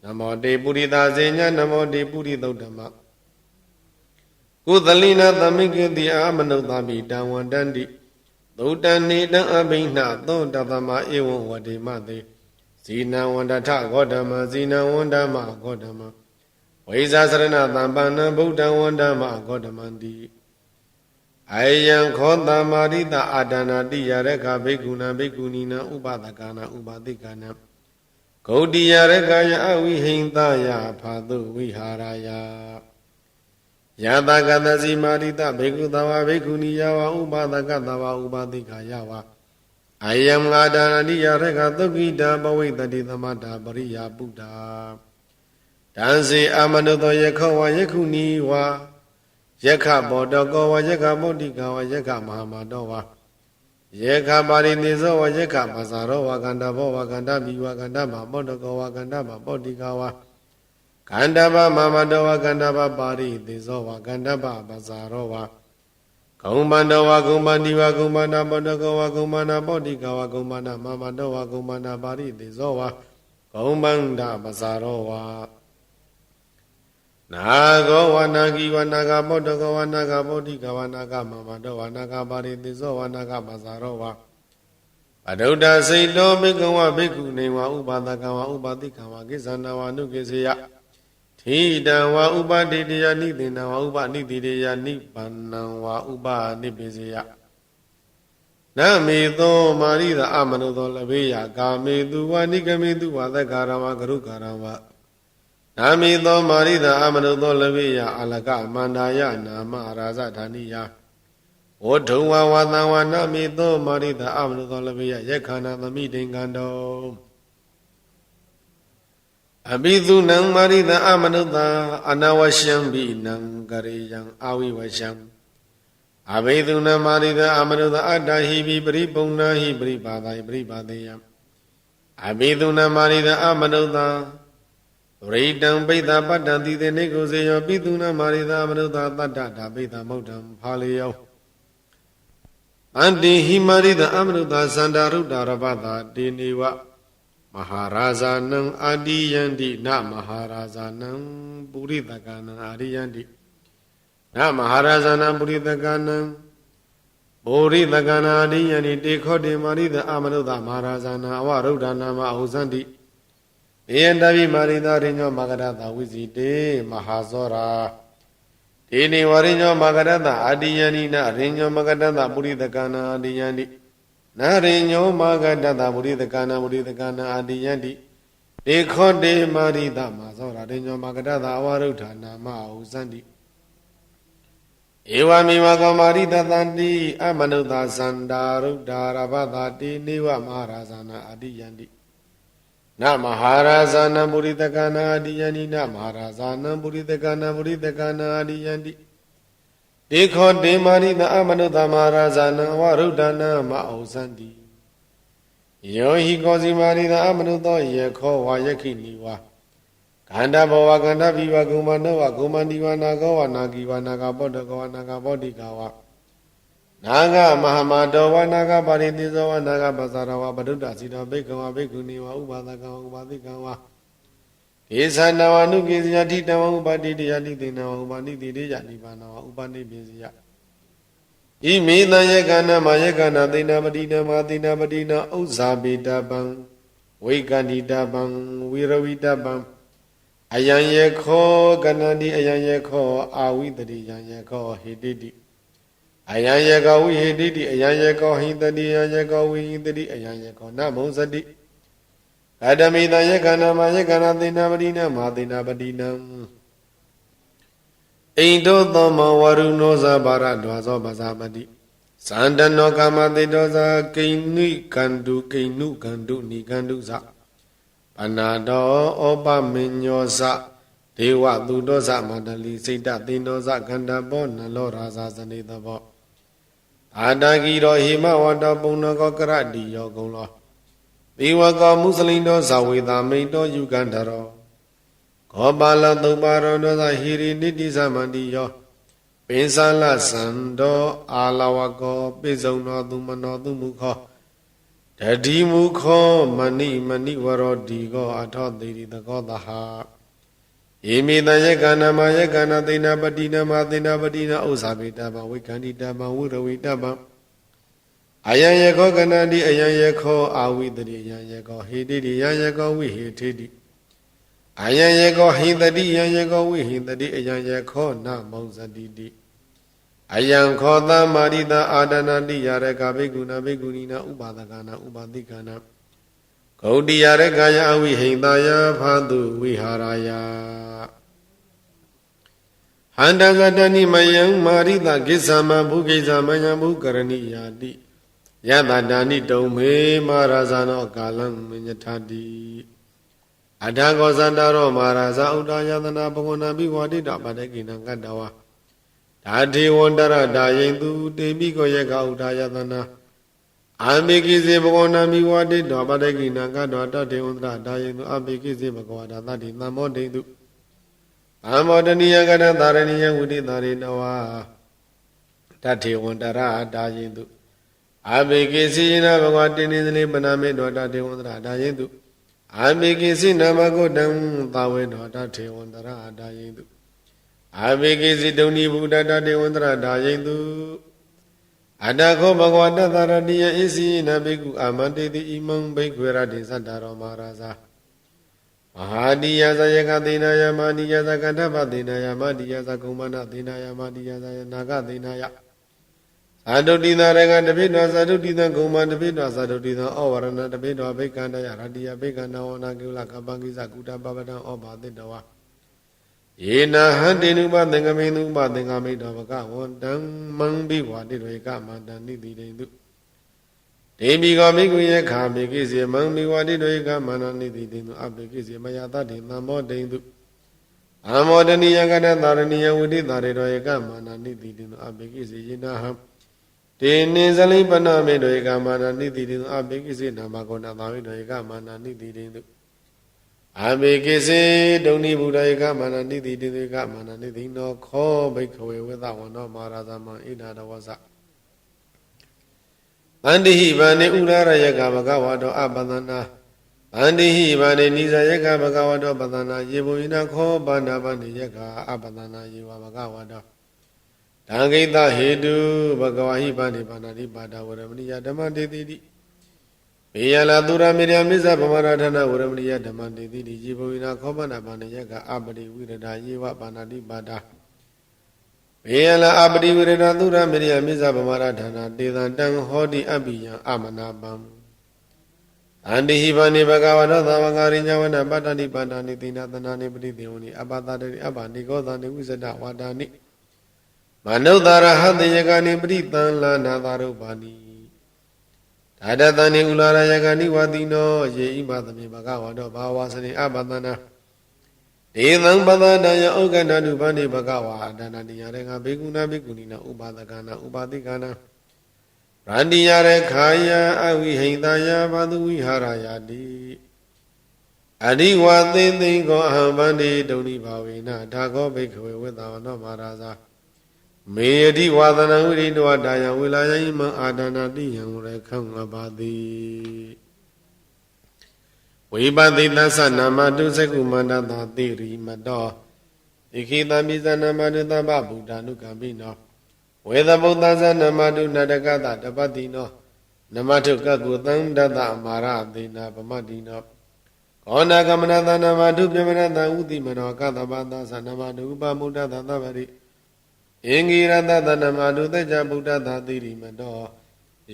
နမောတေပုရိသဇေညနမောတေပုရိသုဒ္ဓမကုသလိနာသမိကေတိအာမနုဿာမိတံဝန္တန္တိသုတ္တနိတံအဘိနှသောတသမဧဝံဝတိမတေဇီနံဝန္တထဂောတမဇီနံဝန္တမဂောတမဝိဇာစရဏသံပန္နဗုဒ္ဓံဝန္တမဂောတမန္တိအယံခောတမာရိတအာဒနာတိယရခဘိက္ခုနံဘိက္ခုနီနံဥပဒကနာဥပတိကနံဂௌတိယရခယအဝိဟိန္တယဖာတုဝိဟာရယယတကတစီမာရိတဘိက္ခုသဝဘိက္ခုနီယဝဥပဒကသဝဥပတိကယဝအယံအာဒနာတိယရခသုခိတာပဝိတတိသမတာပရိယာပုဒ္ဓတံစေအမနုသောယခောဝယက္ခုနီဝယက္ခဘောတကောဝယက္ခမုဒ္ဒိကဝယက္ခမဟာမတောဝယက္ခပါရိနိသောဝယက္ခပဇာရောဝကန္တဘောဝကန္တမိဝကန္တမဘောတကောဝကန္တမပောတိကဝကန္တပမမတောဝကန္တပပါရိနိသောဝကန္တပပဇာရောဝဂုံမန္တောဝဂုံမန္တိဝဂုံမန္တဘောတကောဝဂုံမန္တပောတိကဝဂုံမန္တမမတောဝဂုံမန္တပါရိနိသောဝဂုံမန္တပဇာရောဝနာဂောဝနာဂီဝနာဂဘောတကောဝနာဂဘောတိကဝနာဂမမတောဝနာဂပါရိတိသောဝနာဂပဇာရောဝအဒုဒ္ဒစိတ်တောဘိကဝဘိက္ခုနေဝဥပဒကဝဥပတိကဝကိသန္တဝနုကိစေယထိတံဝဥပတိတယနိသေနဝဥပနိတိတယနိဗ္ဗာနံဝဥပနိပိစေယနမေသောမာရိသအမနုသောလဘေယကာမေတုဝနိကမေတုဝသက္ကာရဝဂရုကာရဝနာမေသောမာရိသအမနုသောလဘေယအလကမန္တာယနာမရာဇဌာနိယဝဋ္ထုံဝဝသံဝနာမေသောမာရိသအမနုသောလဘေယယက္ခဏသမိတိင်္ဂန္တောအဘိသုနံမာရိသအမနုသအနဝရှံဘိနံကရေယံအာဝိဝရှံအဘိသုနံမာရိသအမနုသအတ္တဟိပိပရိပုံနာဟိပရိပါဒိပရိပါဒေယံအဘိသုနံမာရိသအမနုသရိတံပိသပတ္တံတိတေနေကိုစေယောပိသုနမာရိသအမနုသတတ္တတာပိသမုဒ္ဒံဖာလေယောအန္တိဟိမာရိသအမနုသသန္တာရုဒ္ဒရပတာတေနေဝမဟာရာဇာနံအာတိယန္တိနမဟာရာဇာနံပုရိသကနံအာရိယန္တိနမဟာရာဇာနံပုရိသကနံပုရိသကနာအာရိယန္တိတေခောတေမာရိသအမနုသမဟာရာဇာနံအဝရုဒ္ဒနာမအဟုဇန္တိေယံတပိမာရိသရိညောမဂရတဝိဇိတေမဟာဇောရာဒေနေဝရိညောမဂရတအာတိယန္တိနရိညောမဂရတပုရိသကနာအာတိယန္တိ နာရိညောမာဂတတဗုရိတကနာဗုရိတကနာအာတိယန္တိဒေခောတေမာရိတမသောရာရိညောမာဂတတအဝရုဋ္ဌာနာမဟုဇန္တိဧဝမေဝကောမာရိတတန္တိအမနုဿာသန္တာရုဒ္ဓာရဘသတိနေဝမဟာရာဇာနာအာတိယန္တိနမဟာရာဇာနံပုရိသကနာအာတိယန္တိနမဟာရာဇာနံပုရိသကနာပုရိသကနာအာတိယန္တိဒေခောတေမာရိတအမနုဿာမဟာရာဇာနံဝရုဒ္ဓနာမဩဇန္တိယောဟိကောစီမာရိတအမနုသောယေခောဝါယခိနိဝါခန္ဓာဘောဝခန္ဓာပိဝကုမနောဝကုမန္တိဝနာကောဝနာဂိဝနာဂပောတကောဝနာဂပောတိကဝနာဂမဟာမတောဝနာဂပါရိတိဇောဝနာဂပသရဝပဒုတ္တစီတောဘိက္ခဝဘိက္ခုနိဝဥပါဒကံဥပါတိကံဝကေသနာဝနုကေဇယတိတံဝဥပါတိတယတိသေနဝဥပါနိတိတေယနိဗ္ဗာနဝဥပနိပိစီယဣမိတံယေကနာမယေကနာသေနပတိနမသေနပတိနဥဇာပိတပံဝိကန္တိတပံဝိရဝိတပံအယံယေခောကနန္တိအယံယေခောအာဝိတတိယံယေခောဟိတိတိအယံယေခောဝိဟိတိတိအယံယေခောဟိတတိယံယေခောဝိဟိတတိအယံယေခောနမုစတိကတမိတံယေကနာမယေကနာသေနပတိနမသေနပတိနံအိန္ဒုသောမဝရုဏောဇာဘာရဒွာဇောပဇာပတိသန္တနောကာမတေတောဇာကိဏိကန္တုကိဏုကန္တုနိကန္တုဇပနာတောဩပမညောဇဒေဝသူတောဇမန္တလီစိတ်တသေနောဇကန္တဘောနလောရာဇဇနေတဘောအာတဂီရောဟိမဝတ္တပုံနကောကရတိယောကုံလောသေဝကောမုစလိန်တောဇဝေတာမိန်တောယုကန္တရောခောပါလသုပ္ပါရောတောဇဟိရိနိတိသမန္တိယောပိသလသံတောအာလဝကောပိစုံသောသူမနောသူမုခောတတိမုခောမဏိဝရောဒီကောအထောသေရိတကောတဟဧမိတယေကနာမယေကနာသေနပတိနမသေနပတိနဥစ္စာပိတပံဝိကန္တိတပံဝိရဝိတပံအယံယေခောကနန္တိအယံယေခောအာဝိတတိယံယေခောဟိတိတိယံယေခောဝိဟိထိတိအယံယေခောဟိတတိယံယေခောဝိဟိတတိအယံယေခောနမောဇတိတိအယံခောသမာရိတအာဒနာတိယရကဘိက္ခုနာဘိက္ခုနီနာဥပါဒကနာဥပါတိကနာဂௌတိယရကာယအဝိဟိတယဖာတုဝိဟာရယဟန္တကတနိမယံမာရိတကိစ္ဆမဘုကိစ္ဆမယံဘုကရဏိယာတိယတတာနိတုံမေမာရာဇာနောကာလံမညထာတိအထာကောဇန္တရောမာရာဇာဥဒ္ဒယတနာဘဝနာဘိဝတိတပတကိနံကတ္တဝါဓာတိဝန္တရဒါယိတုတေမိကောယကဥဒ္ဒယတနာအာမေကိစေဘဝနာမိဝတိတောပတကိနံကတ္တဝါတတေဝန္တရဒါယိတုအမေကိစေဘဂဝါဒသတိသံမောတိတုအမောတနိယကရသာရဏိယဝိတိသာရိနဝါတထေဝန္တရဒါယိတုအာမေကိစေနဘဂဝါတိနိသလေပနာမေတောတတေဝန္တရဒါယိတုအာမေကိစိနမဂုတံသာဝေတောတထေဝန္တရဒါယိတုအာမေကိစိဒုန်ိဘုဒ္ဓတတေဝန္တရဒါယိတုအတခောဘဂဝတသရတိယဣစီနဘိက္ခုအာမတေတိဣမံဘိက္ခွေရတိသတ္တရောမဟာရာဇာမဟာတိယဇယကသေနာယမတိယဇကန္တပသေနာယမတိယဇကုမ္မနသေနာယမတိယဇယနာဂသေနာယသာတုတိသာရကတပိတောသာတုတိသံကုမ္မတပိတောသာတုတိသံဩဝရဏတပိတောဘိက္ခန္တယရတိယဘိက္ခန္တဝနာကိလကပ္ပကိစ္စကုတပပတံဩဘာတိတဝါယေနဟံတေနုပသင်္ကမေနုပသင်္ကမိတောဘဂဝန္တံမံဘိဝါတိရေကမန္တနိတိတေတုဒေမိကောမိကုယေခာမိကိစေမံမိဝါတိရေကမန္တနိတိတေတုအပိကိစေမယတတိသံမောတေတုအမောတနိယကတသာရဏိယဝိတိသာရေတောယေကမန္တနိတိတေတုအပိကိစေယေနဟံတေနိဇလိပနာမေတောဧကမာနနိတိတေအဘေကိစေနာမကောနာသာဝိတောဧကမာနနိတိတေအဘေကိစေဒုန်နိဘုဒ္ဓဧကမာနနိတိတေဧကမာနနိတိနောခောဘိက္ခဝေဝေသဝနောမာရာသမံဣဒာတဝဇဗန္တိဟိဗန္တိဥရရယကဘဂဝါတောအပသနာဗန္တိဟိဗန္တိနိဇယကဘဂဝါတောပသနာယေဘုိနခောဗန္နာဗန္တိယကအပသနာယေဝဘဂဝါတောတံဂိတဟေတုဘဂဝါဟိပါဏိပါဏာတိပါဒဝရမဏိယဓမ္မတေတိတိဘေယလာသူရမေရမိစ္ဆဗမရထနာဝရမဏိယဓမ္မတေတိတိယေဘဝိနာခောပနာပါဏယကအပတိဝိရဒယေဝပါဏာတိပါဒ ဘေယလာအပတိဝရဏသုရမေရိယမိစ္ဆဗမာရဌာနာတေသံတံဟောတိအပိယံအမနာပံအန္တိဟိဗာနိဘဂဝတောသမဂရိညဝနပတ္တတိပတ္တနိတိနာသနာနိပတိတေဝနိအပတတိအပနိကောသနိဝိဇဒဝါဒာနိမနုဿာရဟတေယကနိပရိသံလာနာသာရုပါနိဓာတတနိဥလာရယကနိဝတိနောယေဣမသမေဘဂဝတောဘာဝစနိအပတနာဒေသံပဒတယဩကန္တတုဗန္တိဘဂဝါဒါနတိယရေငါဘေကုဏဘေကုဏိနာဥပါဒကနာဥပါတိကနာရန္တိယရေခာယအဝိဟိတယဘာသူဝိဟာရယတိအရိဝသေသိကောအဟံဗန္တိဒုန်ိဘာဝေနဒါကောဘိခဝေဝေသဝနောမဟာရာဇာမေယတိဝါဒနာဝိရိတောဒါယဝေလာယိမံအာဒနာတိယံရခံငပါတိဝိပတိသသနာမတုစကုမန္တသာတိရိမတောဣခိတမိဇနာမတုသဗ္ဗဗုဒ္ဓ ानु ကံပိနောဝေသဗုဒ္ဓဇနမတုနတကတတပတိနောနမတုကကုသံတတအမာရသေနာပမတိနောကောဏကမနတနမတုပြမနတဥတိမနောကတပသသနမတုဥပမုဒ္ဒသသဗ္ဗရိအင်္ဂိရတတနမတုသေချဗုဒ္ဓသာတိရိမတော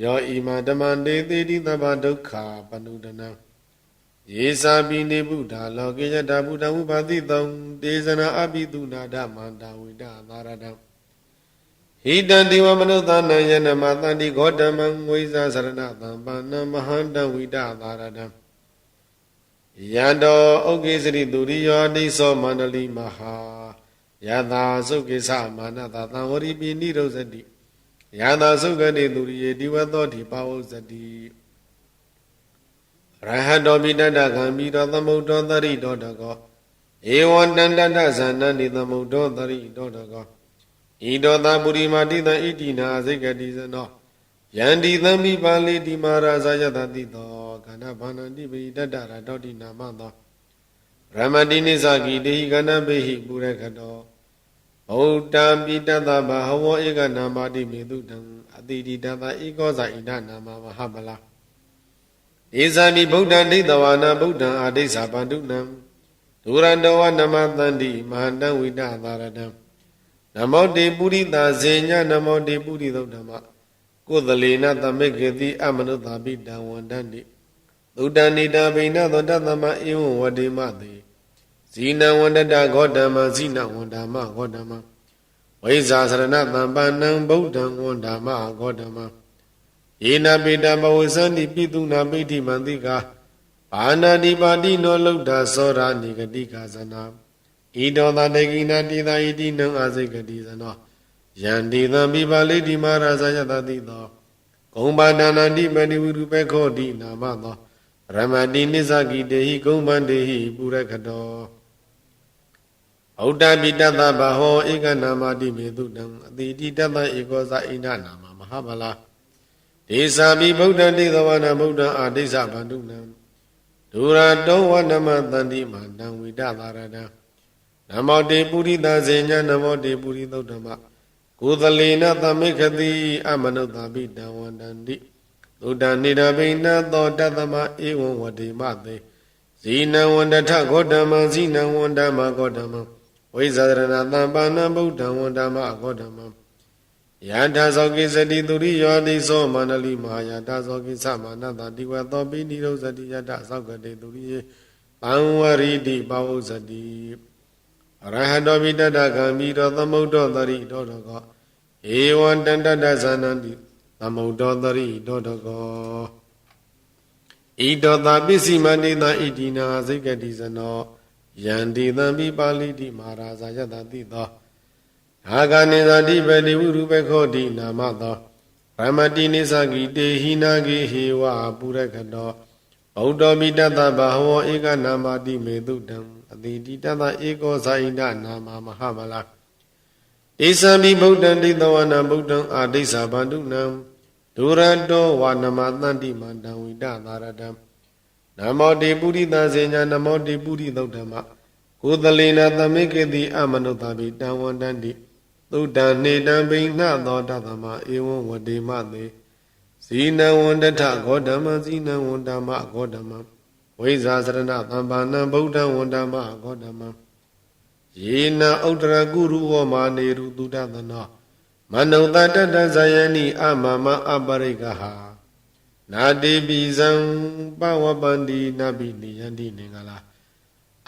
ယောဣမဓမ္မတေတိတိသဗ္ဗဒုက္ခပနုဒနံယေသာပိနေဗုဒ္ဓလောကေယတဗုဒ္ဓဝုပါတိတောတေဇနာအပိတုနာဓမန္တဝိဒသာရတံဟိတံတိဝမနုဿာနယနမတန္တိဂောတမံဝိဇာစရဏသံပန္နမဟန္တဝိဒသာရတံယံတောဩကေစရိသူရိယောတိသောမန္တလိမဟာယသာသုကေသမာနတသံဝရိပိနိရောဇတိယသာသုကတိသူရိယေဒီဝသောတိပါဝဇတိရဟတောပိတတကံမိတောသမုဒ္ဒောတရိတောတကောဧဝံတန္တတဇာနန္တိသမုဒ္ဒောတရိတောတကောဣတောသပုရိမာတိတံဣတိနာစိကတိဇနောယန္တိသမိပါဠိတိမာရာဇယတတိတောခန္ဓဘာနန္တိပိတတရတောတိနာမသောရမတိနိသကိတေဟိခန္ဓဘေဟိပုရခတောဗုဒ္ဓံပိတတဘဟဝောဧကနာမတိမေတုတံအတိတိတတဧကောဇာဣဒနာမမဟာပလာဧဇာမိဗုဒ္ဓံဒိဋ္ဌဝါနာဗုဒ္ဓံအာဒိသပန္တုနံဒုရန္တောဝနမတန္တိမဟာတံဝိဒသာရတံနမောတေပုရိသဇေညနမောတေပုရိသုဓမ္မကုသလေနသမိကေတိအမနုဿာပိတံဝန္တန္တိသုတ္တနိတာဘိနသောတသမဧဝံဝတိမတေဇီနံဝန္တတဂောတမဇိနဝန္တမဂောတမဝိဇာစရဏသံပန္နံဗုဒ္ဓံဝန္တမဂောတမယေနပိတဘဝဇန္တိပိတုနာပိဋိမန္တိကာဘာနာတိပါတိနောလုဒ္ဓသောရာနိဂတိကာဇနာဣတောသတေကိနာတိသာဣတိနံအာစိကတိဇနောယန္တိသံပိပါဠိတိမာရာဇယတတိသောဂုံပါဒနာတိပတိဝိရုပေခောတိနာမသောရမတိနိစ္စကိတေဟိဂုံပန္တေဟိပုရခတောဩတ္တပိတတဘဟောဧကနာမတိမေတုတံအတိတိတတဧကောဇာဣဒနာမမဟာဗလာဒေသာမိဗုဒ္ဓံတိသဝနာဗုဒ္ဓံအာဒိသဗန္တုနံဒုရတောဝနမတန္တိမန္တံဝိဒသာရတံနမောတေပုရိသဇေညနမောတေပုရိသုဓမ္မကုသလေနသမိခတိအမနုဿာပိတံဝန္တန္တိသုတ္တနိဒဘိနသောတသမဧဝံဝတိမတေဇီနံဝန္တထဂောတမံဇီနံဝန္တမဂောတမံဝိဇာရဏသံပါဏံဗုဒ္ဓံဝန္တမဂောတမံယန္တာသောကိစတိသူရိယောတိသောမန္တလိမဟာယတာသောကိသမနတတိဝသောပိနိရောဇတိယတသောကတိသူရိယေပံဝရိတိပဝုဇတိအရဟတောပိတတကံမိတောသမုဒ္ဒောတရိတောတကောဧဝံတန္တတဇာနန္တိသမုဒ္ဒောတရိတောတကောဣတောသာပစ္စည်းမန္တိသာဣတိနာစိကတိဇနောယန္တိသံပိပါဠိတိမာရာဇယတတိသောအာဂနိသတိပတိဝိရုပခောတိနာမသောရမတိနိသကိတေဟိနာကိဟေဝပုရခတောဗုဒ္ဓမိတတဘဟဝဧကနာမတိမေတုတံအတိတိတတဧကောဇာဣဒနာမမဟာဗလာဧသံမိဗုဒ္ဓံဒိဋ္ဌဝနာဗုဒ္ဓံအာဒိသဗန္တုနံဒုရတောဝနမတန္တိမန္တံဝိဒသာရတံနမောတေပုရိသဇေညနမောတေပုရိသုဓမ္မကုသလေနသမိကေတိအမနုဿာပိတံဝန္တန္တိသုတ္တနေတံဘိနသောတသမဧဝံဝတိမတေဇီနံဝန္တထဂောတမံဇီနံဝန္တမဂောတမံဝိဇာစရဏသံပါဏံဗုဒ္ဓံဝန္တမဂောတမံယ ယေနဥဒရကုရုဝမာနေရုတုဒသနောမနုဿတတဇယနိအမမအပရိကဟာနာတိပိဇံပဝပန္တိနပိနိယန္တိနေကလာ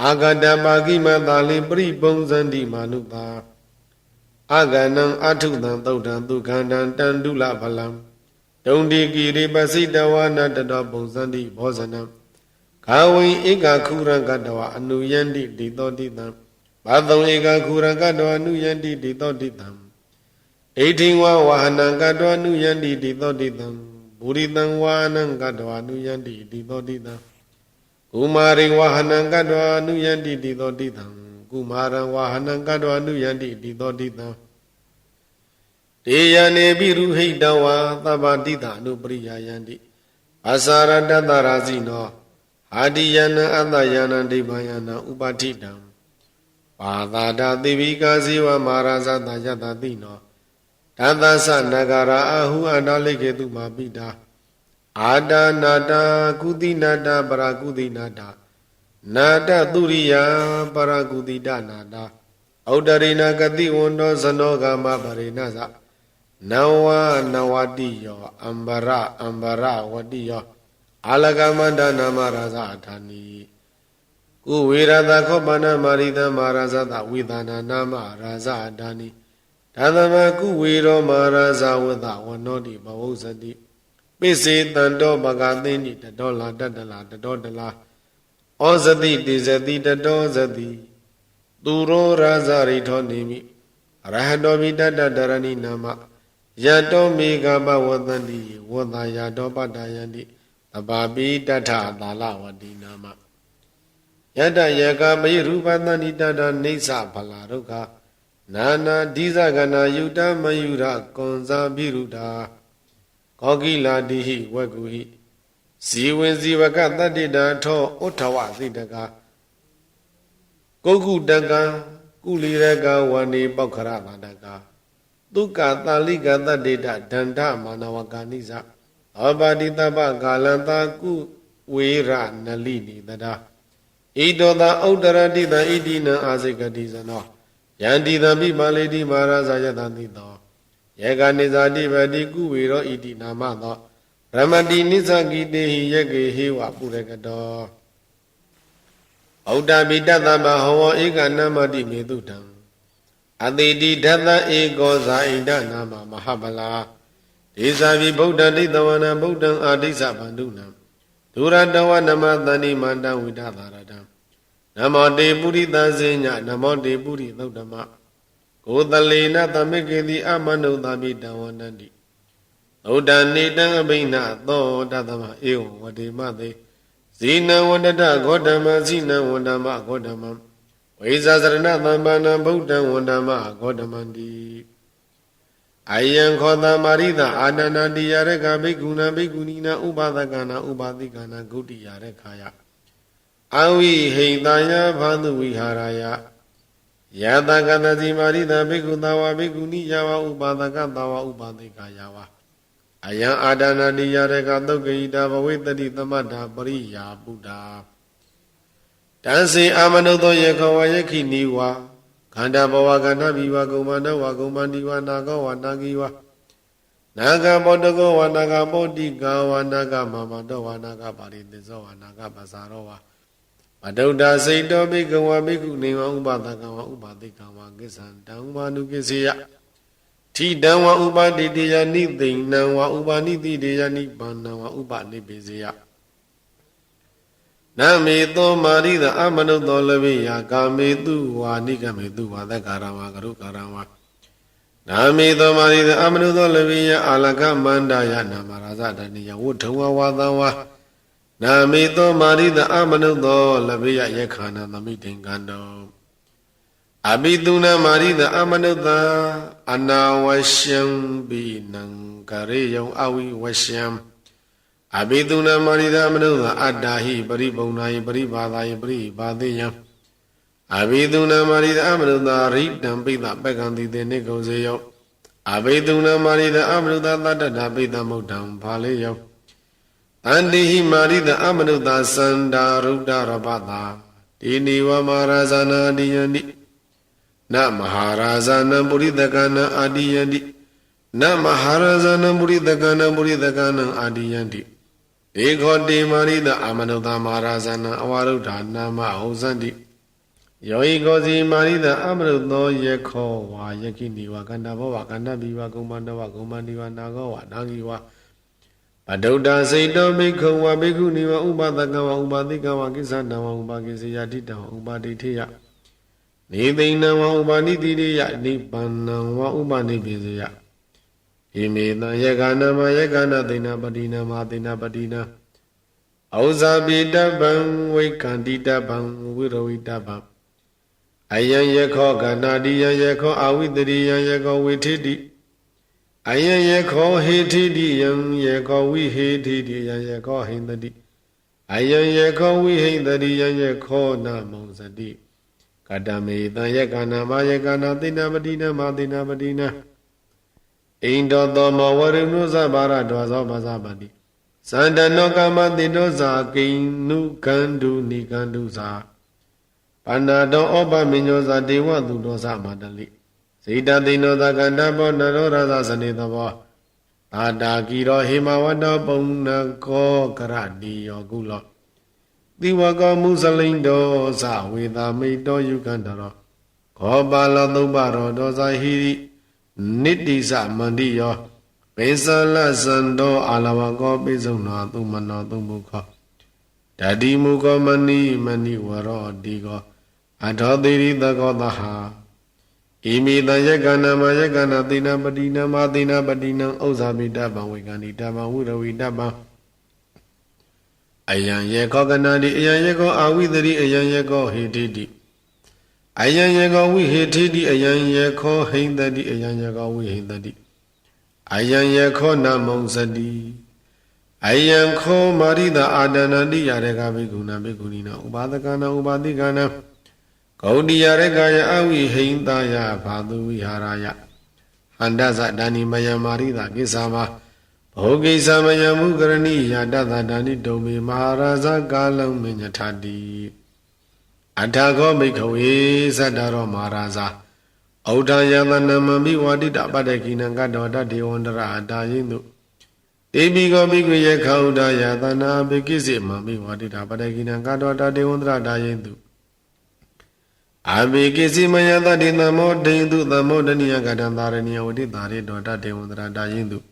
အာဂတပါကိမသာလိပရိပုံဇန္တိမာနုတာအာဂနံအထုတံသုတ်တံဒုက္ခန္တံတန္တုလဖလံဒုံတိကိရိပစိတဝနာတတောပုံဇန္တိဘောဇနံခာဝိဧကခုရကတဝအနုယန္တိတိသောတိတံဘာသုံဧကခုရကတဝအနုယန္တိတိသောတိတံဣထိဝဝဟနံကတဝအနုယန္တိတိသောတိတံဘူရိတံဝါနံကတဝအနုယန္တိတိသောတိတံကုမာရိဝဟနံကတဝအနုယန္တိတိသောတိတံကုမာရံဝဟနံကတဝအနုယန္တိတိသောတိတံတေယနေပိရုဟိတဝါသဗ္ဗတိတအနုပရိယယန္တိအစာရတတရာဇိနောအာတိယနံအတ္တယနံဒိဗ္ဗယနံဥပဋိတံပါသာဒသေဝိကာဇေဝမာရဇတယတတိနောတသသနဂရာအဟုအန္တလိကေတုမာပိတာအာဒနာတာကုတိနာတာပရာကုတိနာတာနာတသုရိယပရာကုတိတနာတာဩဒရိနာကတိဝန္တောဇနောဂမပရိနသနဝနဝတိယောအမ္ဘရဝတိယောအာလကမန္တနာမရာဇအထာနိကုဝေရတခောပနမာရိတမာရာဇတဝိသနာနာမရာဇအထာနိဒါသမကုဝေရောမာရာဇဝတဝနောတိဘဝုဇတိပိစေတံတောပကသိနိတတောလာတတလာတတောတလာဩဇတိတိဇတိတတောဇတိသူရောရာဇရိထောနေမိရဟတောမိတတတရဏိနာမယတောမေဃပဝတန္တိဝတ္တယတောပတ္တယန္တိသဗ္ဗပိတထသာလဝတိနာမယတယကမေရူပတန္တိတတနေသဖလာဒုက္ခနာနာဒိဇဂနာယုတမယုရကွန်ဇာပိရုတာကောကိလာတိဟိဝဂုဟိဇီဝင်ဇီဝကတတ္တိတံထောဥထဝစိတကကုက္ကုတကံကုလီရကဝဏိပောက္ခရဗန္တကဒုက္ခတာလိကတတ္တိတဒန္တမာနဝကာနိသအပါတိတပကာလံတာကုဝေရနလိနိတတာဣတောတာဥဒရတိတံဣတိနံအာစိကတိဇနောယန္တိတံပိမာလေတိမာရဇာယတံတိသောယေကနိဇာတိပတိကုဝေရောဣတိနာမသောရမတိနိစ္စကိတေဟိယေကေဟေဝပုရကတောဩဒ္ဓပိတတမဟောဧကနမတိမေတုတံအတိတိဓတ္တဧကောဇာဣဒနာမမဟာဗလာဒေဇာပိဗုဒ္ဓတိတဝနံဗုဒ္ဓံအာဒိသဗန္ဓုနံဒုရတဝနမသန္တိမန္တဝိဒသာရတံနမောတေပုရိသဇေညနမောတေပုရိသုတ်တမကိုတလေနသမိကေတိအမနုဿပိတံဝန္တန္တိသုဒ္ဓနေတံအဘိနသောတသမဧဝံဝတိမသေဇိနံဝန္တတဂေါတမဇိနံဝန္တမဂေါတမံဝိဇာစရဏသမ္ပန္နဗုဒ္ဓံဝန္တမဂေါတမန္တိအယံခောတမာရိတအာနန္ဒတိယရကဘိက္ခုနာဘိက္ခုနီနာဥပဒကနာဥပါတိကနာဂုတိယရခာယအဝိဟိတယဘာသူဝိဟာရယယတကတတိမာရိတဘိက္ခုသဝဘိက္ခုနီယဝဥပဒကသဝဥပါတိကယဝအယံအာဒနာတိယရကသုတ်ကိတာဘဝိတတိသမတ္တာပရိယာပုဒ္ဓတံစေအာမနုသောယေခောဝယခိနိဝါခန္ဓာဘဝကန္ဓဘိဝကုမ္မန္တဝကုမ္မန္တိဝနာကောဝနာဂိဝနာဂဘောတကောဝနာဂဘောတိကာဝနာဂမမတောဝနာဂပါရိသစ္စောဝနာဂပဇာရောဝမတုဒ္ဒစိတ်တောဘိကဝဘိက္ခုနေဝဥပဒကဝဥပတိကဝကိစ္ဆံတံဝနုကိစေယထိတံဝဥပတိတေယနိသိဏံဝဥပနိတိတေယနိဗ္ဗာနံဝဥပနိပိစေယနမေသောမာရိတအမနုသောလဝိယကာမေတုဝါနိကမေတုဝါသက္ကာရဝါကရုကာရဝါနာမေသောမာရိတအမနုသောလဝိယအာလကမန္တယနာမရာဇတနိယဝုထဝဝါသဝါနာမေသောမာရိတအမနုသောလဝိယယခာနသမိတေကန္တောအဘိတုနာမာရိတအမနုသအနာဝရှံပိနံကရေယံအဝိဝရှံအဘိတုနာမာရိတမနုဿအတ္တာဟိပရိပုံနာယပရိဘာသာယပရိဘာသေယံအဘိတုနာမာရိတအမနုဿရိတံပိသပက္ကံတိတေနိကုံစေယောအဘိတုနာမာရိတအမနုဿသတ္တတာပိသမုဒ္ဒံဘာလေယောအန္တိဟိမာရိတအမနုဿသန္တာရုဒ္ဒရပတာတိနိဝမာရဇာနာတိယန္တိ na maharazana buridagana adiyanti na maharazana buridagana adiyanti dekhoti marida amanuddha maharazana awaruddha nama hausanti yogi gosi marida amanuddha yekho wa yakini wa kanda bhava kanda biva kumbandava kumbandiva nagawa nagiwa Padauda Saito Bhikkhu wa Bhikkhuni wa Upadaka wa Upadika wa Kisana wa Upakisiyatita wa Upadithiya Nidina wa Upadithiya Nibbana wa Upadithiya Imeda Yagana ma Yagana Dina Padina ma Dina Padina Ausabita Bang Vaikandita Bang Viravita Bang Ayan Yakho Ganadiya Yakho Awidriya Yakho Vithiti Ayan yekho hetidi yan yekho vihetidi yan yekho hindadi Ayan yekho vihindadi yan yekho namonsadi Kadame tan yekana ma yekana tina padina ma tina padina Indo thomo warinu sabara dwaso basabadi Sandano kama tino sa kinu kandu ni kandu sa Panado opa minyo sa dewa tudo sa madali Sita dino da kanda po naro rasa sanita po Tada kiro himawada puna ko karadi yogulo Diwa ko musalindo sa wida mito yukandaro Ko bala tuparo dosa hiri Niti sa mandiyo Pesala sando alawa ko pesona tumano tumuko Dadi muko mani waro digo Adho diri tako taha Imida yagana ma yagana dina padina ma dina padina Ausabita bang Vaikandita bang Viravita bang Ayan yekho ganadi ayan yekho awidari ayan yekho hetidi Ayan yekho vihetidi ayan yekho hindadi ayan yekho vihindadi Ayan yekho namonsadi Ayan kho marida adanandi yareka bhikkhuna bhikkhunina Upadakana upadikana Gaudiya rekaya awi hindaya bhadu viharaya Handasa dani maya marida kisama Bhogi samaya mukarani yadada dani domi maharaja kalam minyathadi Adhako bhikkhawe saddharo maharaja Audha yadana mami wadita padakina gadota devandara adayindu Debiko bhikkhu yekhauda yadana bhikisi mami wadita padakina gadota devandara adayindu Abhikisi mayata di namo dhindu namo dhaniya gadandharaniya vaditari dota devandara adayindu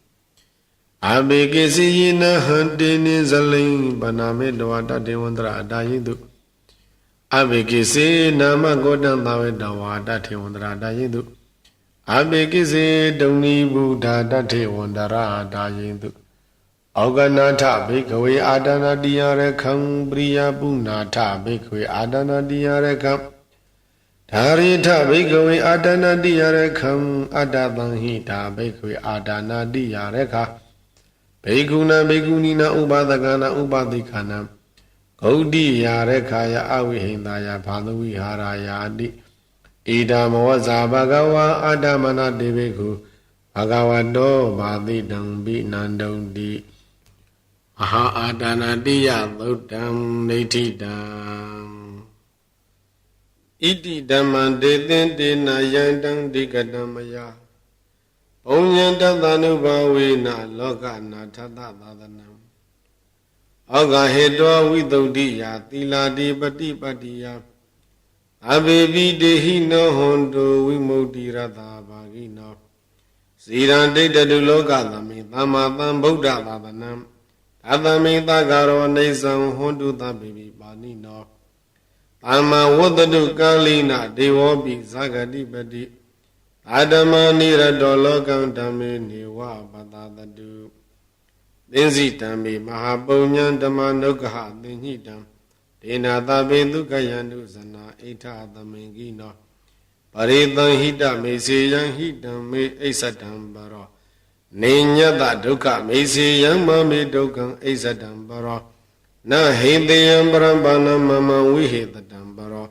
Abhikisi yina hantini zaling baname dwata devandara adayindu Abhikisi nama godanthawe dawata devandara adayindu Abhikisi dauni buddha devandara adayindu Auganatha bhikkhawe adana diyarekham priya punatha bhikkhawe adana diyarekham Dharita bhikkhawe adana diyarekham adabanhita bhikkhawe adana diyarekha Bhikkhuna bhikkhunina upadakana upadikana Gaudiya rekhaya avihindaya bhadu viharaya adi Idamawasa bhagava adamana devekhu Bhagavato bhadidam vinandaundi Maha adana diya dhuddham nithidam Iti dhamman detentena yandam dikadamaya Punyantadhanubhavena lokana tathadadanam Aga hetva vidaudiya tiladi patipatiya Abhevi dehi no hondo vimukti ratha bhagina Sirandetadu lokadami tamatam buddha dadanam Tatami takaro nesam hondu tabhivi panino Tama wadadu kalina devopi sagadipati Adama nirato lokam dhamme niwa patadadu Dinsi dhamme mahapunyam dhamma nukha dinhitam Dena tabe dukhayandu sana ita adhamengino Paritam hita meseyam hitam me aisatam baro Ninyata dukha meseyam mame dukkam aisatam baro Na hindayam parampanam mama vihetatam baro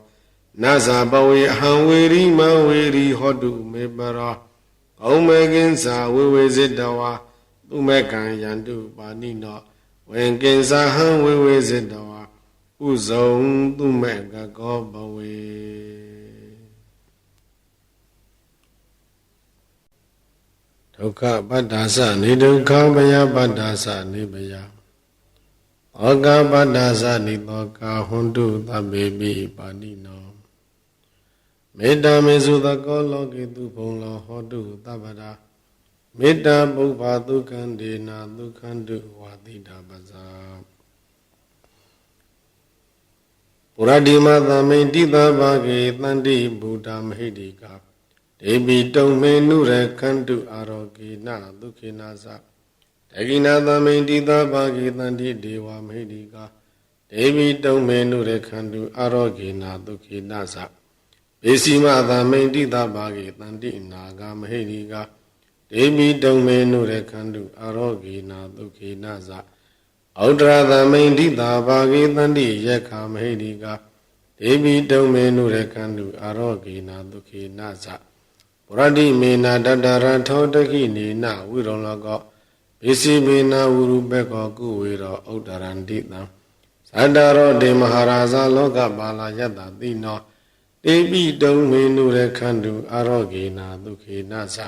Nasa bawe hanveri maveri hodu me baro Kaumekinsa vivesitawa Tumekan yandu panino Wenkinsa han vivesitawa Uzong tumeka kobawe ဒုက္ခပတ္တာစနိဒုက္ခဘယပတ္တာစနိဘယဩကာပတ္တာစနိသောကာဟွန်တုသဗ္ဗေပိပါဏိနောမေတ္တာမေစုသကောလောကေတုဘုံလောဟောတုသဗ္ဗရာမေတ္တာပုပ္ပါဒုက္ခန္ဒေနာဒုက္ခန္တုဝါတိတာပဇာပုရတိမသမိန်တိသဘာဂေတန္တိဘုဒ္ဓမဟိတိကာဒေဘီတုံမေနုရခန္တုအာရောဂေနဒုက္ခေနသတဂိနာသမိန်တိသဘာဂေတန္တိဒေဝမဟိတိကာဒေဘီတုံမေနုရခန္တုအာရောဂေနဒုက္ခေနသဘေစီမသမိန်တိသဘာဂေတန္တိနာဂမဟိတိကာဒေဘီတုံမေနုရခန္တုအာရောဂေနဒုက္ခေနသဩဒရသမိန်တိသဘာဂေတန္တိယက္ခမဟိတိကာဒေဘီတုံမေနုရခန္တုအာရောဂေနဒုက္ခေနသပုရတိမေနတတရထောတခိနေနဝိရောလောကောဘေစီမေနဝုရုပေကောကုဝေရောဥဒ္ဒရန္တိတံသတ္တရောဒေမဟာရာဇလောကပါလာယတ္တတိနောတေပိတုံမေနုရခန္တုအာရောဂေနဒုက္ခေနသဘ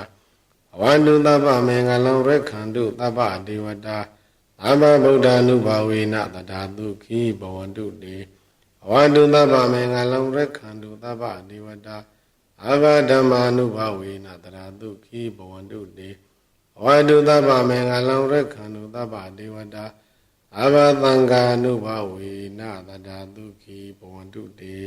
ဝန္တုသဗ္ဗမေငလောရခန္တုသဗ္ဗဒေဝတာသဗ္ဗဗုဒ္ဓ ानु ဘာဝေနတထာတုခိဘဝန္တုတေဘဝန္တုသဗ္ဗမေငလောရခန္တုသဗ္ဗဒေဝတာအဘဓမ္မာနုဘဝေနတရာတုခိဘဝန္တုတေဘဝတုသဗ္ဗမေငလောရခန္တုသဗ္ဗဒေဝတာအဘသံဃာနုဘဝေနတရာတုခိဘဝန္တုတေ